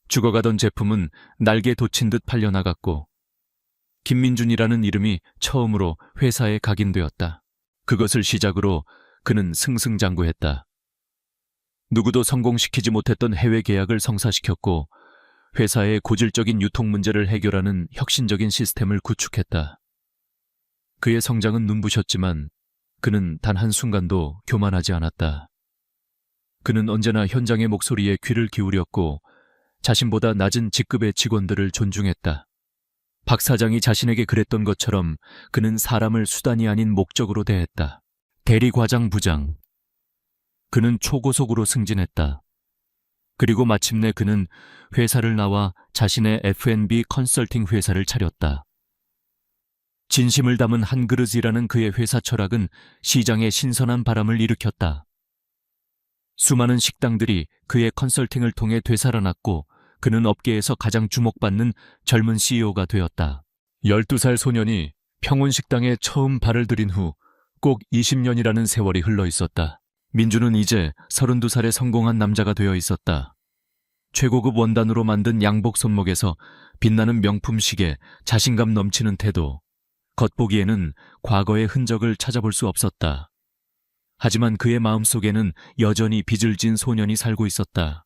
죽어가던 제품은 날개 돋친 듯 팔려나갔고 김민준이라는 이름이 처음으로 회사에 각인되었다. 그것을 시작으로 그는 승승장구했다. 누구도 성공시키지 못했던 해외 계약을 성사시켰고 회사의 고질적인 유통 문제를 해결하는 혁신적인 시스템을 구축했다. 그의 성장은 눈부셨지만 그는 단 한순간도 교만하지 않았다. 그는 언제나 현장의 목소리에 귀를 기울였고 자신보다 낮은 직급의 직원들을 존중했다. 박 사장이 자신에게 그랬던 것처럼 그는 사람을 수단이 아닌 목적으로 대했다. 대리과장 부장. 그는 초고속으로 승진했다. 그리고 마침내 그는 회사를 나와 자신의 F&B 컨설팅 회사를 차렸다. 진심을 담은 한 그릇이라는 그의 회사 철학은 시장에 신선한 바람을 일으켰다. 수많은 식당들이 그의 컨설팅을 통해 되살아났고 그는 업계에서 가장 주목받는 젊은 CEO가 되었다. 12살 소년이 평온식당에 처음 발을 들인 후 꼭 20년이라는 세월이 흘러 있었다. 민주는 이제 32살에 성공한 남자가 되어 있었다. 최고급 원단으로 만든 양복 손목에서 빛나는 명품 시계, 자신감 넘치는 태도. 겉보기에는 과거의 흔적을 찾아볼 수 없었다. 하지만 그의 마음속에는 여전히 빚을 진 소년이 살고 있었다.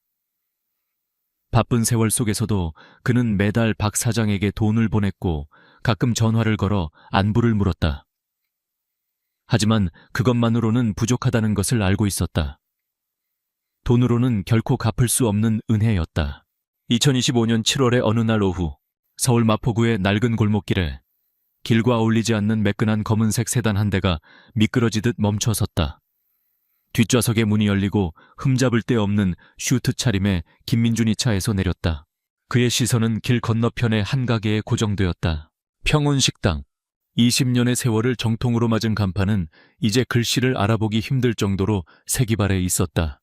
바쁜 세월 속에서도 그는 매달 박 사장에게 돈을 보냈고 가끔 전화를 걸어 안부를 물었다. 하지만 그것만으로는 부족하다는 것을 알고 있었다. 돈으로는 결코 갚을 수 없는 은혜였다. 2025년 7월의 어느 날 오후, 서울 마포구의 낡은 골목길에 길과 어울리지 않는 매끈한 검은색 세단 한 대가 미끄러지듯 멈춰섰다. 뒷좌석의 문이 열리고 흠잡을 데 없는 슈트 차림의 김민준이 차에서 내렸다. 그의 시선은 길 건너편의 한 가게에 고정되었다. 평온식당. 20년의 세월을 정통으로 맞은 간판은 이제 글씨를 알아보기 힘들 정도로 색이 발해 있었다.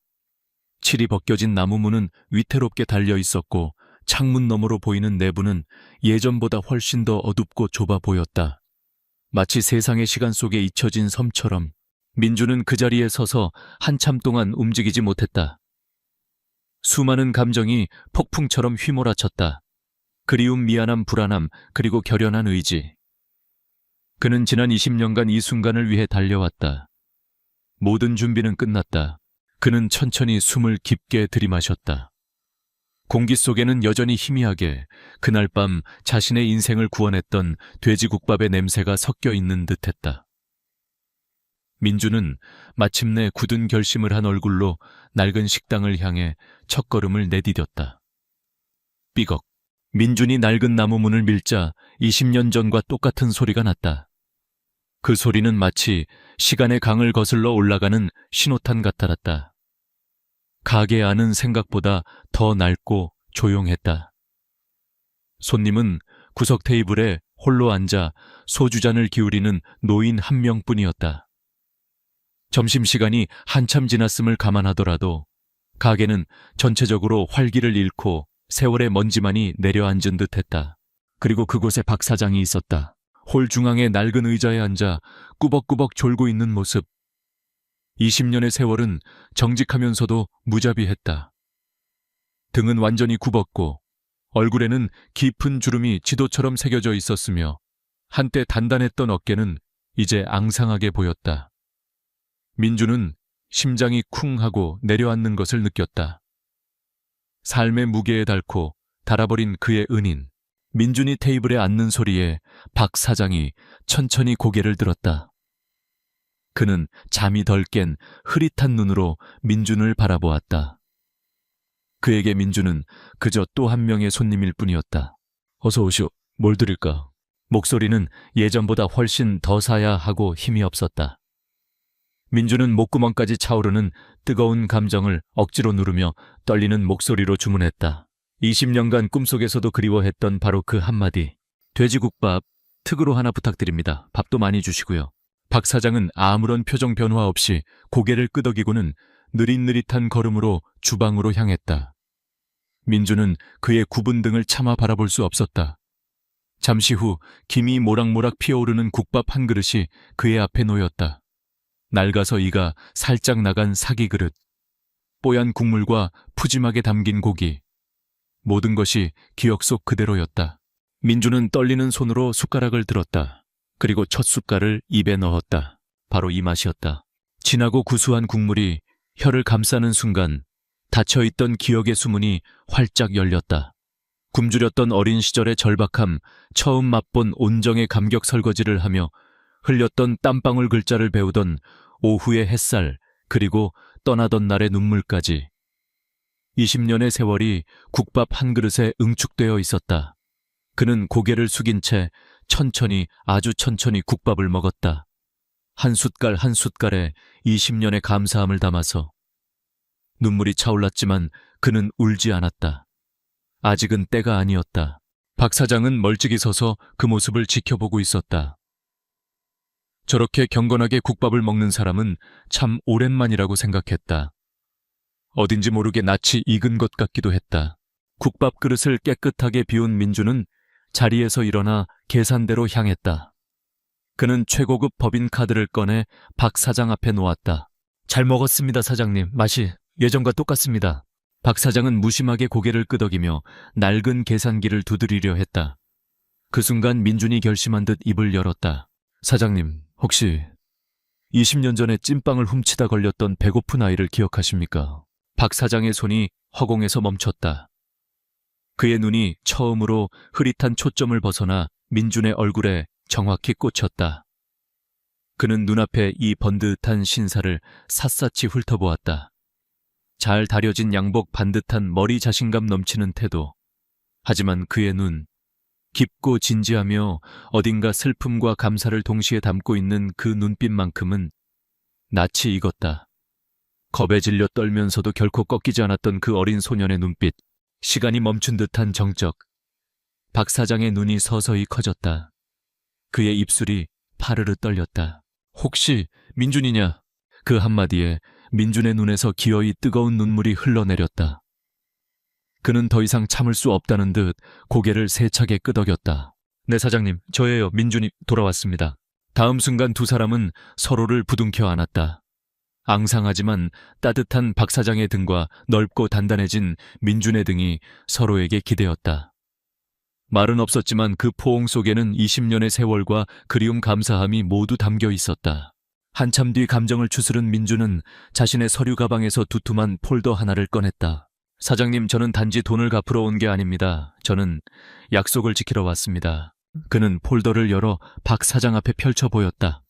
칠이 벗겨진 나무 문은 위태롭게 달려 있었고 창문 너머로 보이는 내부는 예전보다 훨씬 더 어둡고 좁아 보였다. 마치 세상의 시간 속에 잊혀진 섬처럼 민주는 그 자리에 서서 한참 동안 움직이지 못했다. 수많은 감정이 폭풍처럼 휘몰아쳤다. 그리움, 미안함, 불안함, 그리고 결연한 의지. 그는 지난 20년간 이 순간을 위해 달려왔다. 모든 준비는 끝났다. 그는 천천히 숨을 깊게 들이마셨다. 공기 속에는 여전히 희미하게 그날 밤 자신의 인생을 구원했던 돼지국밥의 냄새가 섞여 있는 듯했다. 민주는 마침내 굳은 결심을 한 얼굴로 낡은 식당을 향해 첫걸음을 내디뎠다. 삐걱. 민준이 낡은 나무 문을 밀자 20년 전과 똑같은 소리가 났다. 그 소리는 마치 시간의 강을 거슬러 올라가는 신호탄 같았다. 가게 안은 생각보다 더 낡고 조용했다. 손님은 구석 테이블에 홀로 앉아 소주잔을 기울이는 노인 한 명뿐이었다. 점심시간이 한참 지났음을 감안하더라도 가게는 전체적으로 활기를 잃고 세월의 먼지만이 내려앉은 듯했다. 그리고 그곳에 박 사장이 있었다. 홀 중앙의 낡은 의자에 앉아 꾸벅꾸벅 졸고 있는 모습. 20년의 세월은 정직하면서도 무자비했다. 등은 완전히 굽었고 얼굴에는 깊은 주름이 지도처럼 새겨져 있었으며 한때 단단했던 어깨는 이제 앙상하게 보였다. 민주는 심장이 쿵 하고 내려앉는 것을 느꼈다. 삶의 무게에 닳고 닳아버린 그의 은인. 민준이 테이블에 앉는 소리에 박 사장이 천천히 고개를 들었다. 그는 잠이 덜 깬 흐릿한 눈으로 민준을 바라보았다. 그에게 민준은 그저 또 한 명의 손님일 뿐이었다. 어서 오시오. 뭘 드릴까? 목소리는 예전보다 훨씬 더 사야 하고 힘이 없었다. 민준은 목구멍까지 차오르는 뜨거운 감정을 억지로 누르며 떨리는 목소리로 주문했다. 20년간 꿈속에서도 그리워했던 바로 그 한마디. 돼지국밥 특으로 하나 부탁드립니다. 밥도 많이 주시고요. 박 사장은 아무런 표정 변화 없이 고개를 끄덕이고는 느릿느릿한 걸음으로 주방으로 향했다. 민주는 그의 굽은 등을 차마 바라볼 수 없었다. 잠시 후 김이 모락모락 피어오르는 국밥 한 그릇이 그의 앞에 놓였다. 낡아서 이가 살짝 나간 사기 그릇, 뽀얀 국물과 푸짐하게 담긴 고기. 모든 것이 기억 속 그대로였다. 민주는 떨리는 손으로 숟가락을 들었다. 그리고 첫 숟갈을 입에 넣었다. 바로 이 맛이었다. 진하고 구수한 국물이 혀를 감싸는 순간 닫혀있던 기억의 수문이 활짝 열렸다. 굶주렸던 어린 시절의 절박함, 처음 맛본 온정의 감격 설거지를 하며 흘렸던 땀방울 글자를 배우던 오후의 햇살, 그리고 떠나던 날의 눈물까지. 20년의 세월이 국밥 한 그릇에 응축되어 있었다. 그는 고개를 숙인 채 천천히, 아주 천천히 국밥을 먹었다. 한 숟갈 한 숟갈에 20년의 감사함을 담아서. 눈물이 차올랐지만 그는 울지 않았다. 아직은 때가 아니었다. 박 사장은 멀찍이 서서 그 모습을 지켜보고 있었다. 저렇게 경건하게 국밥을 먹는 사람은 참 오랜만이라고 생각했다. 어딘지 모르게 낯이 익은 것 같기도 했다. 국밥 그릇을 깨끗하게 비운 민주는 자리에서 일어나 계산대로 향했다. 그는 최고급 법인카드를 꺼내 박 사장 앞에 놓았다. 잘 먹었습니다, 사장님. 맛이 예전과 똑같습니다. 박 사장은 무심하게 고개를 끄덕이며 낡은 계산기를 두드리려 했다. 그 순간 민준이 결심한 듯 입을 열었다. 사장님, 혹시 20년 전에 찐빵을 훔치다 걸렸던 배고픈 아이를 기억하십니까? 박 사장의 손이 허공에서 멈췄다. 그의 눈이 처음으로 흐릿한 초점을 벗어나 민준의 얼굴에 정확히 꽂혔다. 그는 눈앞에 이 번듯한 신사를 샅샅이 훑어보았다. 잘 다려진 양복 반듯한 머리 자신감 넘치는 태도. 하지만 그의 눈, 깊고 진지하며 어딘가 슬픔과 감사를 동시에 담고 있는 그 눈빛만큼은 낯이 익었다. 겁에 질려 떨면서도 결코 꺾이지 않았던 그 어린 소년의 눈빛, 시간이 멈춘 듯한 정적. 박 사장의 눈이 서서히 커졌다. 그의 입술이 파르르 떨렸다. 혹시 민준이냐? 그 한마디에 민준의 눈에서 기어이 뜨거운 눈물이 흘러내렸다. 그는 더 이상 참을 수 없다는 듯 고개를 세차게 끄덕였다. 네, 사장님, 저예요. 민준이 돌아왔습니다. 다음 순간 두 사람은 서로를 부둥켜 안았다. 앙상하지만 따뜻한 박 사장의 등과 넓고 단단해진 민준의 등이 서로에게 기대었다. 말은 없었지만 그 포옹 속에는 20년의 세월과 그리움 감사함이 모두 담겨 있었다. 한참 뒤 감정을 추스른 민준은 자신의 서류 가방에서 두툼한 폴더 하나를 꺼냈다. 사장님, 저는 단지 돈을 갚으러 온 게 아닙니다. 저는 약속을 지키러 왔습니다. 그는 폴더를 열어 박 사장 앞에 펼쳐 보였다.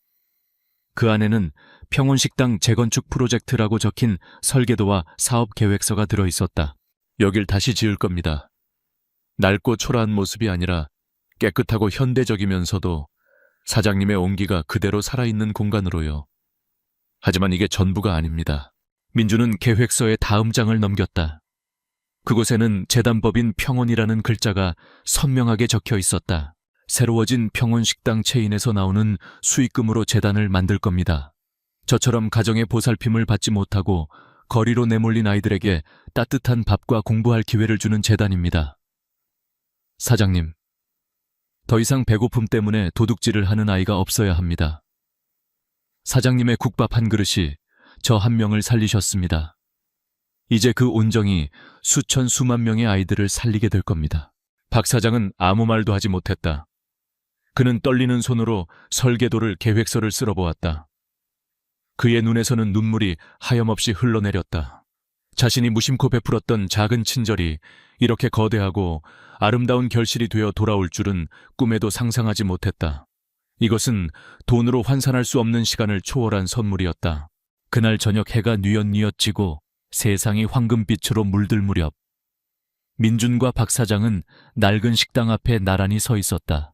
그 안에는 평온식당 재건축 프로젝트라고 적힌 설계도와 사업 계획서가 들어 있었다. 여길 다시 지을 겁니다. 낡고 초라한 모습이 아니라 깨끗하고 현대적이면서도 사장님의 온기가 그대로 살아있는 공간으로요. 하지만 이게 전부가 아닙니다. 민주는 계획서의 다음 장을 넘겼다. 그곳에는 재단법인 평온이라는 글자가 선명하게 적혀 있었다. 새로워진 평온식당 체인에서 나오는 수익금으로 재단을 만들 겁니다. 저처럼 가정의 보살핌을 받지 못하고 거리로 내몰린 아이들에게 따뜻한 밥과 공부할 기회를 주는 재단입니다. 사장님, 더 이상 배고픔 때문에 도둑질을 하는 아이가 없어야 합니다. 사장님의 국밥 한 그릇이 저 한 명을 살리셨습니다. 이제 그 온정이 수천 수만 명의 아이들을 살리게 될 겁니다. 박 사장은 아무 말도 하지 못했다. 그는 떨리는 손으로 설계도를 계획서를 쓸어보았다. 그의 눈에서는 눈물이 하염없이 흘러내렸다. 자신이 무심코 베풀었던 작은 친절이 이렇게 거대하고 아름다운 결실이 되어 돌아올 줄은 꿈에도 상상하지 못했다. 이것은 돈으로 환산할 수 없는 시간을 초월한 선물이었다. 그날 저녁 해가 뉘엿뉘엿 지고 세상이 황금빛으로 물들 무렵 민준과 박 사장은 낡은 식당 앞에 나란히 서 있었다.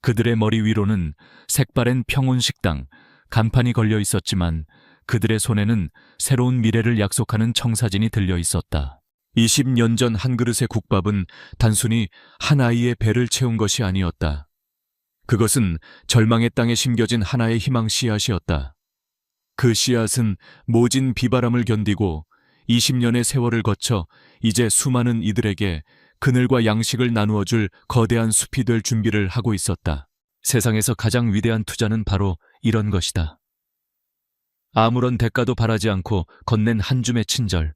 그들의 머리 위로는 색바랜 평온식당 간판이 걸려 있었지만 그들의 손에는 새로운 미래를 약속하는 청사진이 들려 있었다. 20년 전 한 그릇의 국밥은 단순히 한 아이의 배를 채운 것이 아니었다. 그것은 절망의 땅에 심겨진 하나의 희망 씨앗이었다. 그 씨앗은 모진 비바람을 견디고 20년의 세월을 거쳐 이제 수많은 이들에게 그늘과 양식을 나누어 줄 거대한 숲이 될 준비를 하고 있었다. 세상에서 가장 위대한 투자는 바로 이런 것이다. 아무런 대가도 바라지 않고 건넨 한 줌의 친절.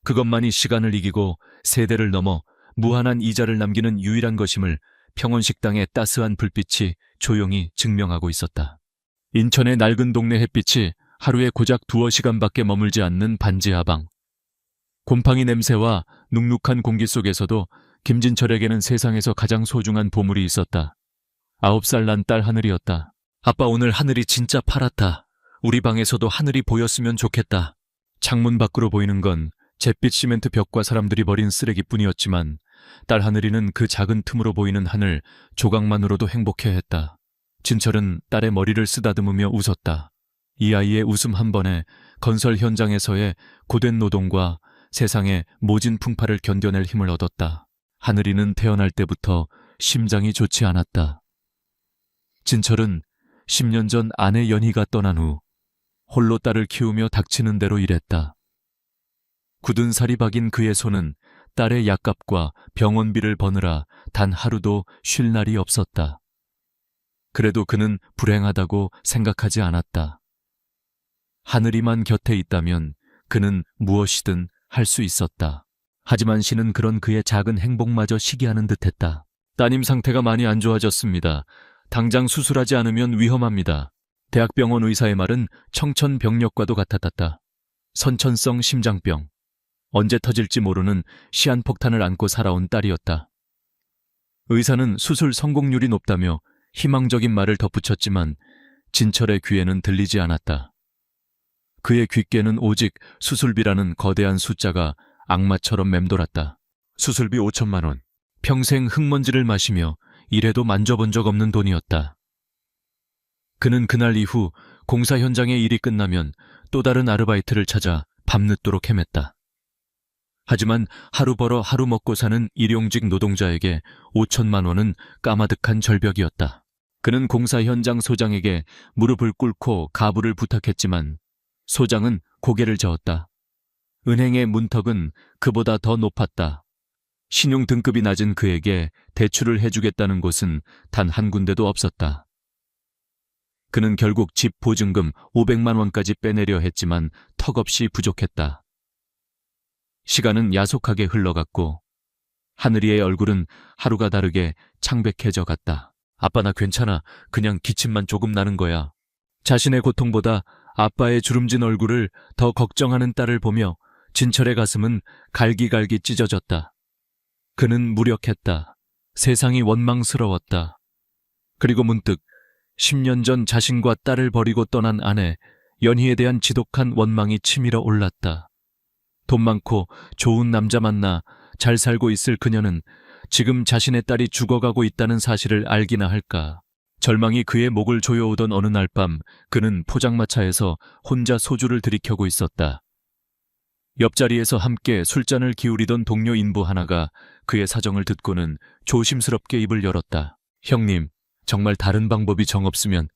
그것만이 시간을 이기고 세대를 넘어 무한한 이자를 남기는 유일한 것임을 평온식당의 따스한 불빛이 조용히 증명하고 있었다. 인천의 낡은 동네 햇빛이 하루에 고작 2-3시간밖에 머물지 않는 반지하방. 곰팡이 냄새와 눅눅한 공기 속에서도 김진철에게는 세상에서 가장 소중한 보물이 있었다. 9살 난 딸 하늘이었다. 아빠, 오늘 하늘이 진짜 파랗다. 우리 방에서도 하늘이 보였으면 좋겠다. 창문 밖으로 보이는 건 잿빛 시멘트 벽과 사람들이 버린 쓰레기뿐이었지만 딸 하늘이는 그 작은 틈으로 보이는 하늘 조각만으로도 행복해했다. 진철은 딸의 머리를 쓰다듬으며 웃었다. 이 아이의 웃음 한 번에 건설 현장에서의 고된 노동과 세상의 모진 풍파를 견뎌낼 힘을 얻었다. 하늘이는 태어날 때부터 심장이 좋지 않았다. 진철은 10년 전 아내 연희가 떠난 후 홀로 딸을 키우며 닥치는 대로 일했다. 굳은 살이 박인 그의 손은 딸의 약값과 병원비를 버느라 단 하루도 쉴 날이 없었다. 그래도 그는 불행하다고 생각하지 않았다. 하늘이만 곁에 있다면 그는 무엇이든 할 수 있었다. 하지만 신은 그런 그의 작은 행복마저 시기하는 듯했다. 따님 상태가 많이 안 좋아졌습니다. 당장 수술하지 않으면 위험합니다. 대학병원 의사의 말은 청천벽력과도 같았다. 선천성 심장병. 언제 터질지 모르는 시한폭탄을 안고 살아온 딸이었다. 의사는 수술 성공률이 높다며 희망적인 말을 덧붙였지만 진철의 귀에는 들리지 않았다. 그의 귓께는 오직 수술비라는 거대한 숫자가 악마처럼 맴돌았다. 수술비 5천만 원. 평생 흙먼지를 마시며 이래도 만져본 적 없는 돈이었다. 그는 그날 이후 공사 현장의 일이 끝나면 또 다른 아르바이트를 찾아 밤늦도록 헤맸다. 하지만 하루 벌어 하루 먹고 사는 일용직 노동자에게 5천만 원은 까마득한 절벽이었다. 그는 공사 현장 소장에게 무릎을 꿇고 가부를 부탁했지만 소장은 고개를 저었다. 은행의 문턱은 그보다 더 높았다. 신용 등급이 낮은 그에게 대출을 해주겠다는 곳은 단 한 군데도 없었다. 그는 결국 집 보증금 500만 원까지 빼내려 했지만 턱없이 부족했다. 시간은 야속하게 흘러갔고 하늘이의 얼굴은 하루가 다르게 창백해져 갔다. 아빠 나 괜찮아. 그냥 기침만 조금 나는 거야. 자신의 고통보다 아빠의 주름진 얼굴을 더 걱정하는 딸을 보며 진철의 가슴은 갈기갈기 찢어졌다. 그는 무력했다. 세상이 원망스러웠다. 그리고 문득 10년 전 자신과 딸을 버리고 떠난 아내 연희에 대한 지독한 원망이 치밀어 올랐다. 돈 많고 좋은 남자 만나 잘 살고 있을 그녀는 지금 자신의 딸이 죽어가고 있다는 사실을 알기나 할까. 절망이 그의 목을 조여오던 어느 날 밤 그는 포장마차에서 혼자 소주를 들이켜고 있었다. 옆자리에서 함께 술잔을 기울이던 동료 인부 하나가 그의 사정을 듣고는 조심스럽게 입을 열었다. 형님, 정말 다른 방법이 정없으면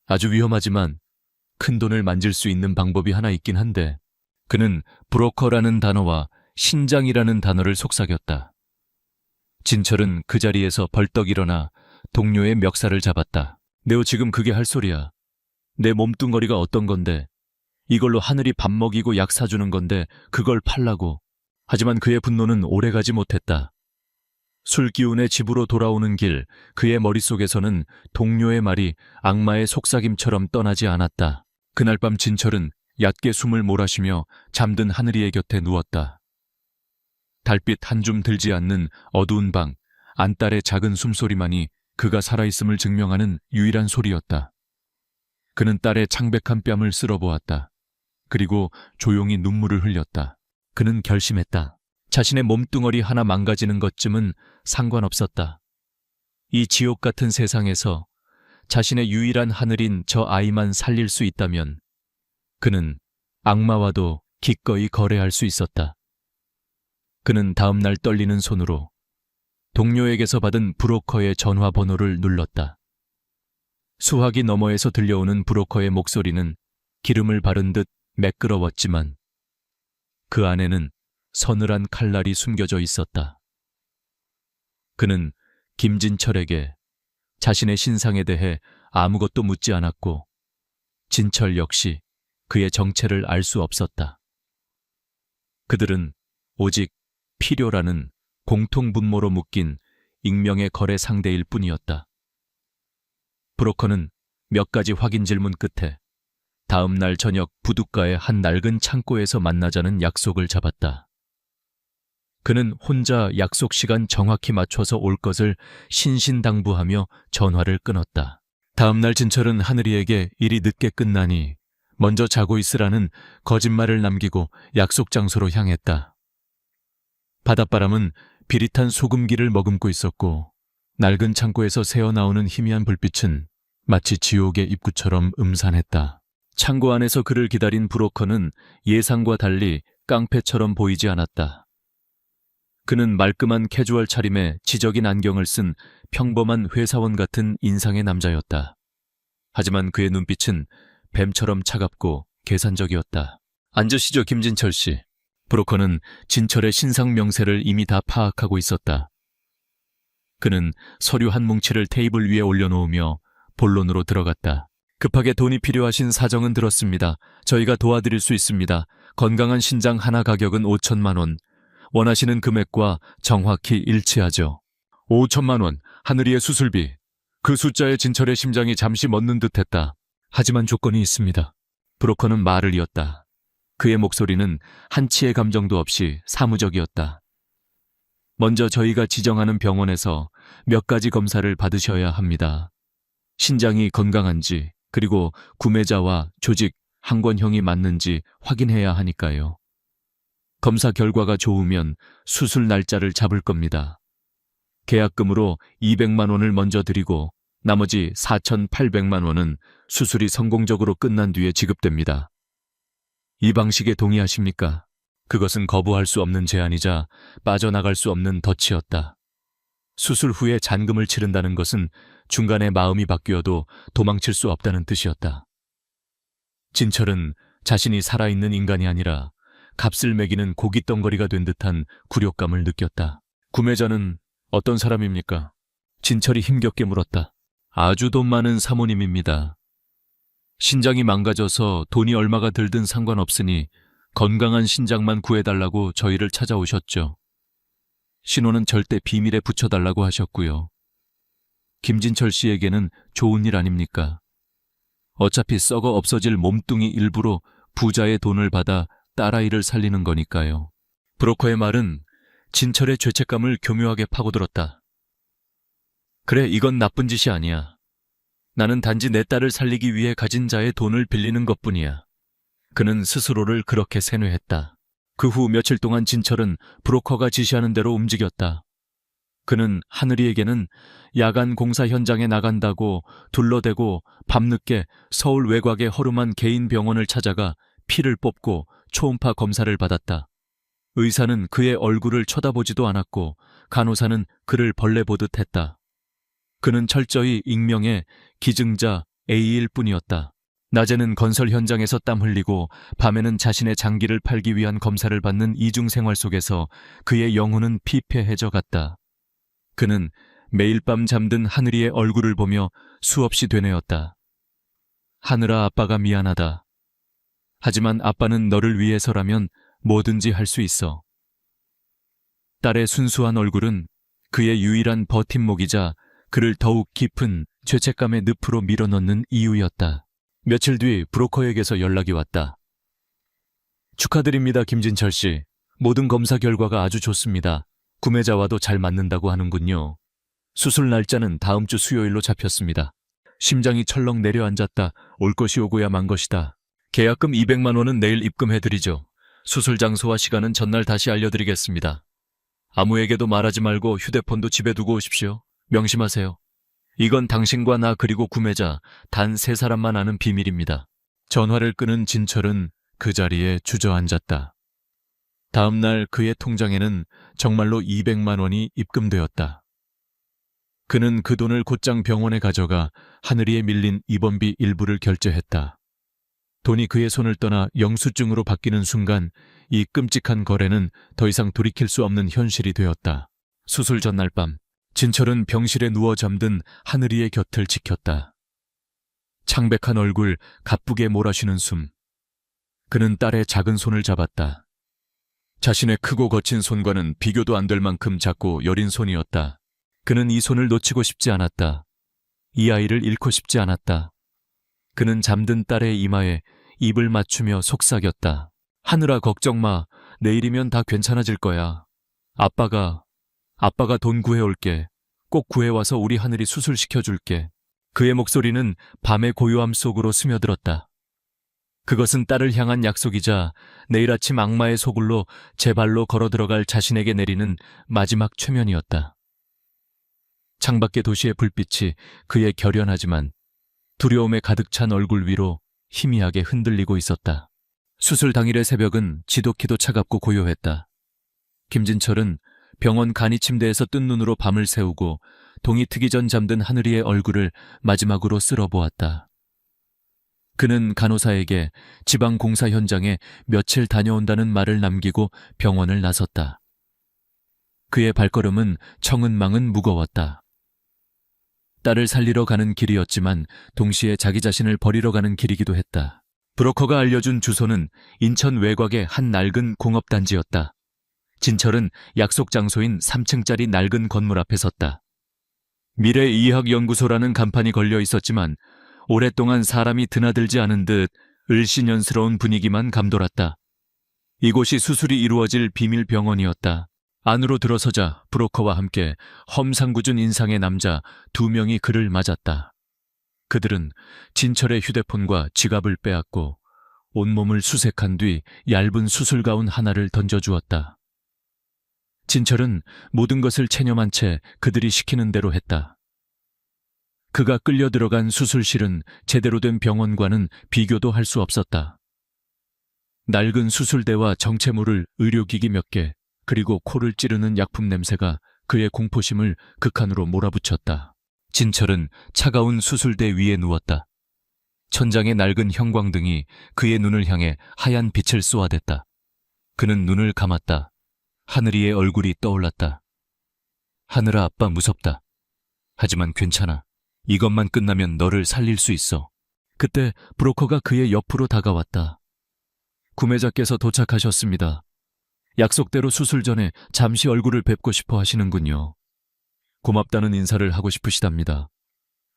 아주 위험하지만 큰 돈을 만질 수 있는 방법이 하나 있긴 한데. 그는 브로커라는 단어와 신장이라는 단어를 속삭였다. 진철은 그 자리에서 벌떡 일어나 동료의 멱살을 잡았다. 내오 지금 그게 할 소리야. 내 몸뚱어리가 어떤 건데 이걸로 하늘이 밥 먹이고 약 사주는 건데 그걸 팔라고. 하지만 그의 분노는 오래가지 못했다. 술 기운에 집으로 돌아오는 길 그의 머릿속에서는 동료의 말이 악마의 속삭임처럼 떠나지 않았다. 그날 밤 진철은 얕게 숨을 몰아쉬며 잠든 하늘이의 곁에 누웠다. 달빛 한 줌 들지 않는 어두운 방, 안딸의 작은 숨소리만이 그가 살아있음을 증명하는 유일한 소리였다. 그는 딸의 창백한 뺨을 쓸어보았다. 그리고 조용히 눈물을 흘렸다. 그는 결심했다. 자신의 몸뚱어리 하나 망가지는 것쯤은 상관없었다. 이 지옥 같은 세상에서 자신의 유일한 하늘인 저 아이만 살릴 수 있다면 그는 악마와도 기꺼이 거래할 수 있었다. 그는 다음 날 떨리는 손으로 동료에게서 받은 브로커의 전화번호를 눌렀다. 수화기 너머에서 들려오는 브로커의 목소리는 기름을 바른 듯 매끄러웠지만 그 안에는 서늘한 칼날이 숨겨져 있었다. 그는 김진철에게 자신의 신상에 대해 아무것도 묻지 않았고 진철 역시 그의 정체를 알 수 없었다. 그들은 오직 필요라는 공통분모로 묶인 익명의 거래 상대일 뿐이었다. 브로커는 몇 가지 확인 질문 끝에 다음 날 저녁 부둣가의 한 낡은 창고에서 만나자는 약속을 잡았다. 그는 혼자 약속 시간 정확히 맞춰서 올 것을 신신당부하며 전화를 끊었다. 다음 날 진철은 하늘이에게 일이 늦게 끝나니 먼저 자고 있으라는 거짓말을 남기고 약속 장소로 향했다. 바닷바람은 비릿한 소금기를 머금고 있었고 낡은 창고에서 새어나오는 희미한 불빛은 마치 지옥의 입구처럼 음산했다. 창고 안에서 그를 기다린 브로커는 예상과 달리 깡패처럼 보이지 않았다. 그는 말끔한 캐주얼 차림에 지적인 안경을 쓴 평범한 회사원 같은 인상의 남자였다. 하지만 그의 눈빛은 뱀처럼 차갑고 계산적이었다. 앉으시죠, 김진철 씨. 브로커는 진철의 신상 명세를 이미 다 파악하고 있었다. 그는 서류 한 뭉치를 테이블 위에 올려놓으며 본론으로 들어갔다. 급하게 돈이 필요하신 사정은 들었습니다. 저희가 도와드릴 수 있습니다. 건강한 신장 하나 가격은 5천만 원. 원하시는 금액과 정확히 일치하죠. 5천만 원, 하늘이의 수술비. 그 숫자에 진철의 심장이 잠시 멎는 듯했다. 하지만 조건이 있습니다. 브로커는 말을 이었다. 그의 목소리는 한치의 감정도 없이 사무적이었다. 먼저 저희가 지정하는 병원에서 몇 가지 검사를 받으셔야 합니다. 신장이 건강한지, 그리고 구매자와 조직, 항원형이 맞는지 확인해야 하니까요. 검사 결과가 좋으면 수술 날짜를 잡을 겁니다. 계약금으로 200만 원을 먼저 드리고 나머지 4,800만 원은 수술이 성공적으로 끝난 뒤에 지급됩니다. 이 방식에 동의하십니까? 그것은 거부할 수 없는 제안이자 빠져나갈 수 없는 덫이었다. 수술 후에 잔금을 치른다는 것은 중간에 마음이 바뀌어도 도망칠 수 없다는 뜻이었다. 진철은 자신이 살아있는 인간이 아니라 값을 매기는 고깃덩거리가 된 듯한 굴욕감을 느꼈다. 구매자는 어떤 사람입니까? 진철이 힘겹게 물었다. 아주 돈 많은 사모님입니다. 신장이 망가져서 돈이 얼마가 들든 상관없으니 건강한 신장만 구해달라고 저희를 찾아오셨죠. 신호는 절대 비밀에 붙여달라고 하셨고요. 김진철 씨에게는 좋은 일 아닙니까? 어차피 썩어 없어질 몸뚱이 일부로 부자의 돈을 받아 딸아이를 살리는 거니까요. 브로커의 말은 진철의 죄책감을 교묘하게 파고들었다. 그래, 이건 나쁜 짓이 아니야. 나는 단지 내 딸을 살리기 위해 가진 자의 돈을 빌리는 것뿐이야. 그는 스스로를 그렇게 세뇌했다. 그 후 며칠 동안 진철은 브로커가 지시하는 대로 움직였다. 그는 하늘이에게는 야간 공사 현장에 나간다고 둘러대고 밤늦게 서울 외곽의 허름한 개인 병원을 찾아가 피를 뽑고 초음파 검사를 받았다. 의사는 그의 얼굴을 쳐다보지도 않았고 간호사는 그를 벌레 보듯 했다. 그는 철저히 익명의 기증자 A일 뿐이었다. 낮에는 건설 현장에서 땀 흘리고 밤에는 자신의 장기를 팔기 위한 검사를 받는 이중 생활 속에서 그의 영혼은 피폐해져 갔다. 그는 매일 밤 잠든 하늘이의 얼굴을 보며 수없이 되뇌었다. 하늘아, 아빠가 미안하다. 하지만 아빠는 너를 위해서라면 뭐든지 할 수 있어. 딸의 순수한 얼굴은 그의 유일한 버팀목이자 그를 더욱 깊은 죄책감의 늪으로 밀어넣는 이유였다. 며칠 뒤 브로커에게서 연락이 왔다. 축하드립니다, 김진철 씨. 모든 검사 결과가 아주 좋습니다. 구매자와도 잘 맞는다고 하는군요. 수술 날짜는 다음 주 수요일로 잡혔습니다. 심장이 철렁 내려앉았다. 올 것이 오고야 만 것이다. 계약금 200만 원은 내일 입금해드리죠. 수술 장소와 시간은 전날 다시 알려드리겠습니다. 아무에게도 말하지 말고 휴대폰도 집에 두고 오십시오. 명심하세요. 이건 당신과 나 그리고 구매자 단 3사람만 아는 비밀입니다. 전화를 끊은 진철은 그 자리에 주저앉았다. 다음 날 그의 통장에는 정말로 200만 원이 입금되었다. 그는 그 돈을 곧장 병원에 가져가 하늘이에 밀린 입원비 일부를 결제했다. 돈이 그의 손을 떠나 영수증으로 바뀌는 순간 이 끔찍한 거래는 더 이상 돌이킬 수 없는 현실이 되었다. 수술 전날 밤 진철은 병실에 누워 잠든 하늘이의 곁을 지켰다. 창백한 얼굴, 가쁘게 몰아쉬는 숨. 그는 딸의 작은 손을 잡았다. 자신의 크고 거친 손과는 비교도 안 될 만큼 작고 여린 손이었다. 그는 이 손을 놓치고 싶지 않았다. 이 아이를 잃고 싶지 않았다. 그는 잠든 딸의 이마에 입을 맞추며 속삭였다. 하늘아, 걱정 마. 내일이면 다 괜찮아질 거야. 아빠가 돈 구해올게. 꼭 구해와서 우리 하늘이 수술시켜줄게. 그의 목소리는 밤의 고요함 속으로 스며들었다. 그것은 딸을 향한 약속이자 내일 아침 악마의 소굴로 제 발로 걸어 들어갈 자신에게 내리는 마지막 최면이었다. 창밖의 도시의 불빛이 그의 결연하지만 두려움에 가득 찬 얼굴 위로 희미하게 흔들리고 있었다. 수술 당일의 새벽은 지독히도 차갑고 고요했다. 김진철은 병원 간이 침대에서 뜬 눈으로 밤을 새우고 동이 트기 전 잠든 하늘이의 얼굴을 마지막으로 쓸어보았다. 그는 간호사에게 지방 공사 현장에 며칠 다녀온다는 말을 남기고 병원을 나섰다. 그의 발걸음은 청은망은 무거웠다. 딸을 살리러 가는 길이었지만 동시에 자기 자신을 버리러 가는 길이기도 했다. 브로커가 알려준 주소는 인천 외곽의 한 낡은 공업단지였다. 진철은 약속 장소인 3층짜리 낡은 건물 앞에 섰다. 미래의학연구소라는 간판이 걸려 있었지만 오랫동안 사람이 드나들지 않은 듯 을씨년스러운 분위기만 감돌았다. 이곳이 수술이 이루어질 비밀병원이었다. 안으로 들어서자 브로커와 함께 험상궂은 인상의 남자 2명이 그를 맞았다. 그들은 진철의 휴대폰과 지갑을 빼앗고 온몸을 수색한 뒤 얇은 수술가운 하나를 던져주었다. 진철은 모든 것을 체념한 채 그들이 시키는 대로 했다. 그가 끌려 들어간 수술실은 제대로 된 병원과는 비교도 할 수 없었다. 낡은 수술대와 정체모를 의료기기 몇 개, 그리고 코를 찌르는 약품 냄새가 그의 공포심을 극한으로 몰아붙였다. 진철은 차가운 수술대 위에 누웠다. 천장의 낡은 형광등이 그의 눈을 향해 하얀 빛을 쏘아댔다. 그는 눈을 감았다. 하늘이의 얼굴이 떠올랐다. 하늘아, 아빠 무섭다. 하지만 괜찮아. 이것만 끝나면 너를 살릴 수 있어. 그때 브로커가 그의 옆으로 다가왔다. 구매자께서 도착하셨습니다. 약속대로 수술 전에 잠시 얼굴을 뵙고 싶어 하시는군요. 고맙다는 인사를 하고 싶으시답니다.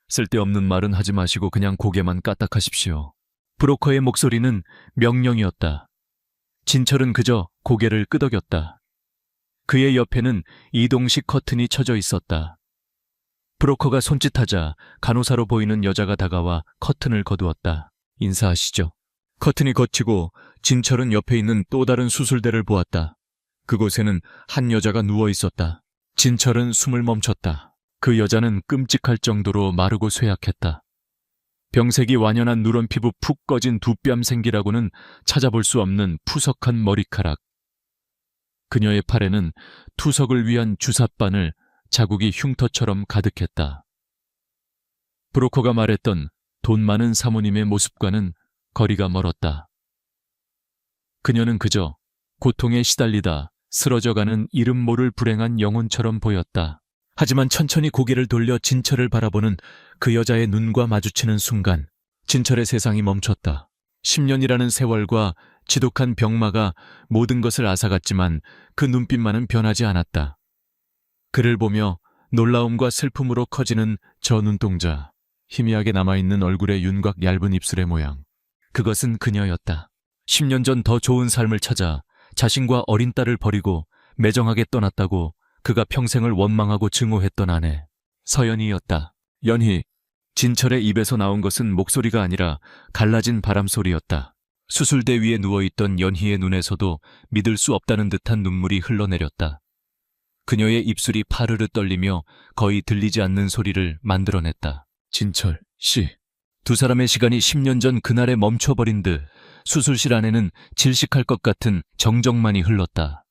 쓸데없는 말은 하지 마시고 그냥 고개만 까딱하십시오. 브로커의 목소리는 명령이었다. 진철은 그저 고개를 끄덕였다. 그의 옆에는 이동식 커튼이 쳐져 있었다. 브로커가 손짓하자 간호사로 보이는 여자가 다가와 커튼을 거두었다. 인사하시죠. 커튼이 걷히고 진철은 옆에 있는 또 다른 수술대를 보았다. 그곳에는 한 여자가 누워 있었다. 진철은 숨을 멈췄다. 그 여자는 끔찍할 정도로 마르고 쇠약했다. 병색이 완연한 누런 피부, 푹 꺼진 두 뺨 생기라고는 찾아볼 수 없는 푸석한 머리카락. 그녀의 팔에는 투석을 위한 주삿바늘, 자국이 흉터처럼 가득했다. 브로커가 말했던 돈 많은 사모님의 모습과는 거리가 멀었다. 그녀는 그저 고통에 시달리다 쓰러져가는 이름 모를 불행한 영혼처럼 보였다. 하지만 천천히 고개를 돌려 진철을 바라보는 그 여자의 눈과 마주치는 순간 진철의 세상이 멈췄다. 10년이라는 세월과 지독한 병마가 모든 것을 앗아갔지만 그 눈빛만은 변하지 않았다. 그를 보며 놀라움과 슬픔으로 커지는 저 눈동자, 희미하게 남아있는 얼굴의 윤곽 얇은 입술의 모양. 그것은 그녀였다. 10년 전 더 좋은 삶을 찾아 자신과 어린 딸을 버리고 매정하게 떠났다고 그가 평생을 원망하고 증오했던 아내, 서연이였다. 연희, 진철의 입에서 나온 것은 목소리가 아니라 갈라진 바람소리였다. 수술대 위에 누워있던 연희의 눈에서도 믿을 수 없다는 듯한 눈물이 흘러내렸다. 그녀의 입술이 파르르 떨리며 거의 들리지 않는 소리를 만들어냈다. 진철 씨. 두 사람의 시간이 10년 전 그날에 멈춰버린 듯 수술실 안에는 질식할 것 같은 정적만이 흘렀다.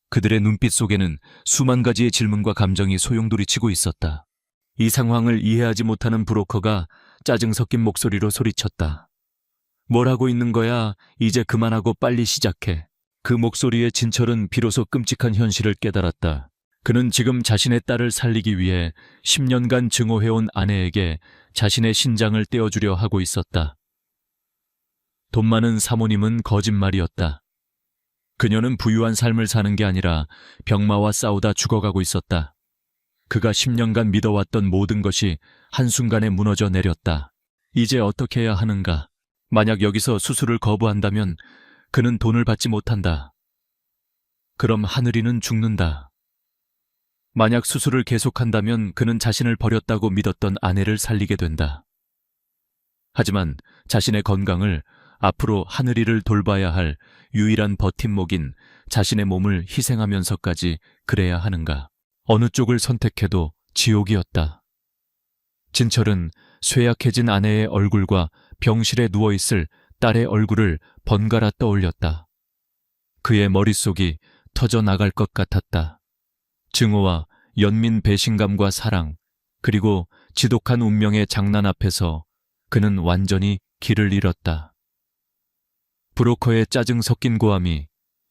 그들의 눈빛 속에는 수만 가지의 질문과 감정이 소용돌이치고 있었다. 이 상황을 이해하지 못하는 브로커가 짜증 섞인 목소리로 소리쳤다. 뭘 하고 있는 거야? 이제 그만하고 빨리 시작해. 그 목소리에 진철은 비로소 끔찍한 현실을 깨달았다. 그는 지금 자신의 딸을 살리기 위해 10년간 증오해온 아내에게 자신의 신장을 떼어주려 하고 있었다. 돈 많은 사모님은 거짓말이었다. 그녀는 부유한 삶을 사는 게 아니라 병마와 싸우다 죽어가고 있었다. 그가 10년간 믿어왔던 모든 것이 한순간에 무너져 내렸다. 이제 어떻게 해야 하는가? 만약 여기서 수술을 거부한다면 그는 돈을 받지 못한다. 그럼 하늘이는 죽는다. 만약 수술을 계속한다면 그는 자신을 버렸다고 믿었던 아내를 살리게 된다. 하지만 자신의 건강을 앞으로 하늘이를 돌봐야 할 유일한 버팀목인 자신의 몸을 희생하면서까지 그래야 하는가. 어느 쪽을 선택해도 지옥이었다. 진철은 쇠약해진 아내의 얼굴과 병실에 누워있을 딸의 얼굴을 번갈아 떠올렸다. 그의 머릿속이 터져나갈 것 같았다. 증오와 연민 배신감과 사랑, 그리고 지독한 운명의 장난 앞에서 그는 완전히 길을 잃었다. 브로커의 짜증 섞인 고함이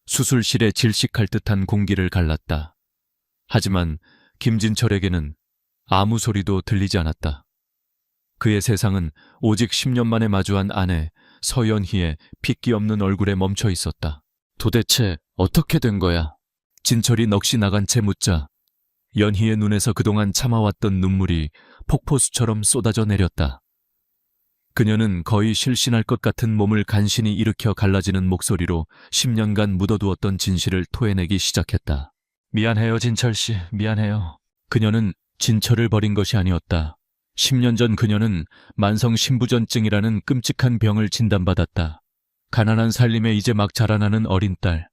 수술실에 질식할 듯한 공기를 갈랐다. 하지만 김진철에게는 아무 소리도 들리지 않았다. 그의 세상은 오직 10년 만에 마주한 아내 서연희의 핏기 없는 얼굴에 멈춰 있었다. 도대체 어떻게 된 거야? 진철이 넋이 나간 채 묻자 연희의 눈에서 그동안 참아왔던 눈물이 폭포수처럼 쏟아져 내렸다. 그녀는 거의 실신할 것 같은 몸을 간신히 일으켜 갈라지는 목소리로 10년간 묻어두었던 진실을 토해내기 시작했다. 미안해요, 진철 씨. 미안해요. 그녀는 진철을 버린 것이 아니었다. 10년 전 그녀는 만성 신부전증이라는 끔찍한 병을 진단받았다. 가난한 살림에 이제 막 자라나는 어린 딸.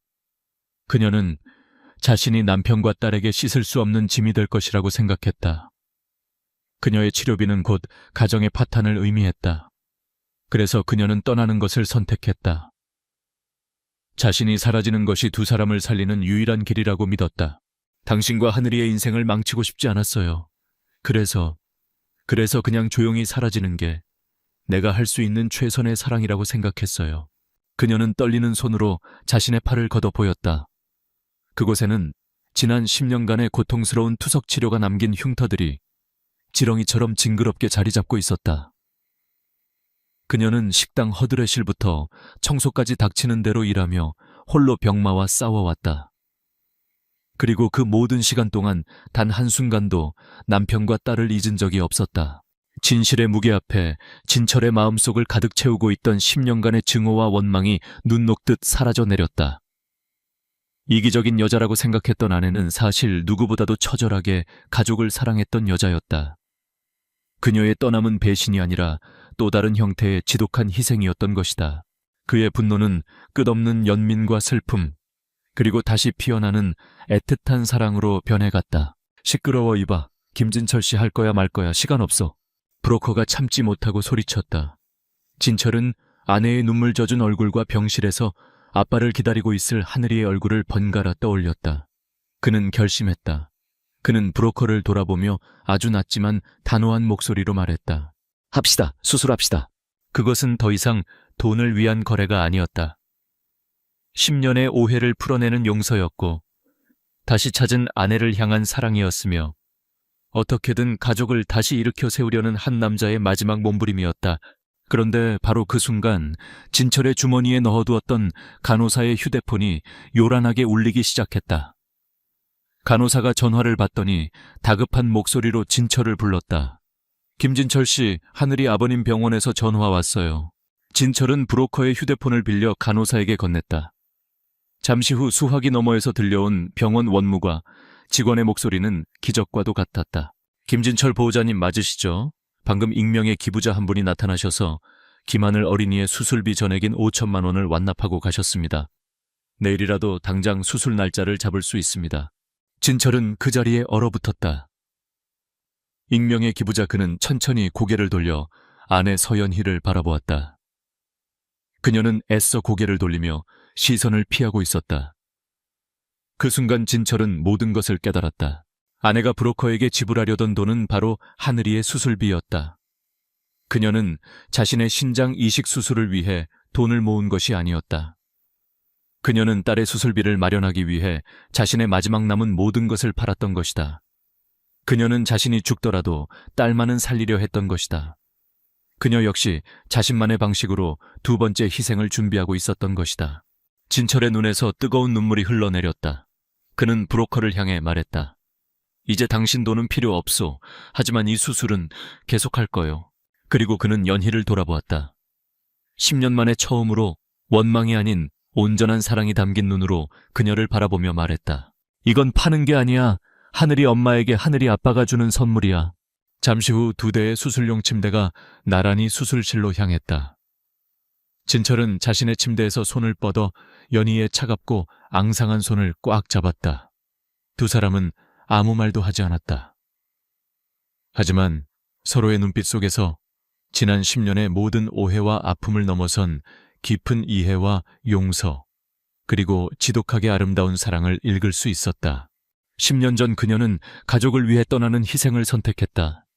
그녀는 자신이 남편과 딸에게 씻을 수 없는 짐이 될 것이라고 생각했다. 그녀의 치료비는 곧 가정의 파탄을 의미했다. 그래서 그녀는 떠나는 것을 선택했다. 자신이 사라지는 것이 두 사람을 살리는 유일한 길이라고 믿었다. 당신과 하늘이의 인생을 망치고 싶지 않았어요. 그래서 그냥 조용히 사라지는 게 내가 할 수 있는 최선의 사랑이라고 생각했어요. 그녀는 떨리는 손으로 자신의 팔을 걷어 보였다. 그곳에는 지난 10년간의 고통스러운 투석 치료가 남긴 흉터들이 지렁이처럼 징그럽게 자리 잡고 있었다. 그녀는 식당 허드레실부터 청소까지 닥치는 대로 일하며 홀로 병마와 싸워왔다. 그리고 그 모든 시간 동안 단 한순간도 남편과 딸을 잊은 적이 없었다. 진실의 무게 앞에 진철의 마음속을 가득 채우고 있던 10년간의 증오와 원망이 눈 녹듯 사라져 내렸다. 이기적인 여자라고 생각했던 아내는 사실 누구보다도 처절하게 가족을 사랑했던 여자였다. 그녀의 떠남은 배신이 아니라 또 다른 형태의 지독한 희생이었던 것이다. 그의 분노는 끝없는 연민과 슬픔, 그리고 다시 피어나는 애틋한 사랑으로 변해갔다. 시끄러워 이봐. 김진철 씨 할 거야 말 거야. 시간 없어. 브로커가 참지 못하고 소리쳤다. 진철은 아내의 눈물 젖은 얼굴과 병실에서 아빠를 기다리고 있을 하늘이의 얼굴을 번갈아 떠올렸다. 그는 결심했다. 그는 브로커를 돌아보며 아주 낮지만 단호한 목소리로 말했다. 합시다. 수술합시다. 그것은 더 이상 돈을 위한 거래가 아니었다. 10년의 오해를 풀어내는 용서였고 다시 찾은 아내를 향한 사랑이었으며 어떻게든 가족을 다시 일으켜 세우려는 한 남자의 마지막 몸부림이었다. 그런데 바로 그 순간 진철의 주머니에 넣어두었던 간호사의 휴대폰이 요란하게 울리기 시작했다. 간호사가 전화를 받더니 다급한 목소리로 진철을 불렀다. 김진철 씨, 하늘이 아버님 병원에서 전화 왔어요. 진철은 브로커의 휴대폰을 빌려 간호사에게 건넸다. 잠시 후 수화기 너머에서 들려온 병원 원무과 직원의 목소리는 기적과도 같았다. 김진철 보호자님 맞으시죠? 방금 익명의 기부자 한 분이 나타나셔서 김하늘 어린이의 수술비 전액인 5천만 원을 완납하고 가셨습니다. 내일이라도 당장 수술 날짜를 잡을 수 있습니다. 진철은 그 자리에 얼어붙었다. 익명의 기부자 그는 천천히 고개를 돌려 아내 서연희를 바라보았다. 그녀는 애써 고개를 돌리며 시선을 피하고 있었다. 그 순간 진철은 모든 것을 깨달았다. 아내가 브로커에게 지불하려던 돈은 바로 하늘이의 수술비였다. 그녀는 자신의 신장 이식 수술을 위해 돈을 모은 것이 아니었다. 그녀는 딸의 수술비를 마련하기 위해 자신의 마지막 남은 모든 것을 팔았던 것이다. 그녀는 자신이 죽더라도 딸만은 살리려 했던 것이다. 그녀 역시 자신만의 방식으로 두 번째 희생을 준비하고 있었던 것이다. 진철의 눈에서 뜨거운 눈물이 흘러내렸다. 그는 브로커를 향해 말했다. 이제 당신 돈은 필요 없소. 하지만 이 수술은 계속할 거요. 그리고 그는 연희를 돌아보았다. 10년 만에 처음으로 원망이 아닌 온전한 사랑이 담긴 눈으로 그녀를 바라보며 말했다. 이건 파는 게 아니야. 하늘이 엄마에게 하늘이 아빠가 주는 선물이야. 잠시 후 2대의 수술용 침대가 나란히 수술실로 향했다. 진철은 자신의 침대에서 손을 뻗어 연희의 차갑고 앙상한 손을 꽉 잡았다. 두 사람은 아무 말도 하지 않았다. 하지만 서로의 눈빛 속에서 지난 10년의 모든 오해와 아픔을 넘어선 깊은 이해와 용서, 그리고 지독하게 아름다운 사랑을 읽을 수 있었다. 10년 전 그녀는 가족을 위해 떠나는 희생을 선택했다.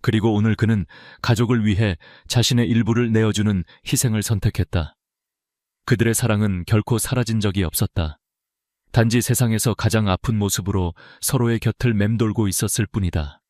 그리고 오늘 그는 가족을 위해 자신의 일부를 내어주는 희생을 선택했다. 그들의 사랑은 결코 사라진 적이 없었다. 단지 세상에서 가장 아픈 모습으로 서로의 곁을 맴돌고 있었을 뿐이다.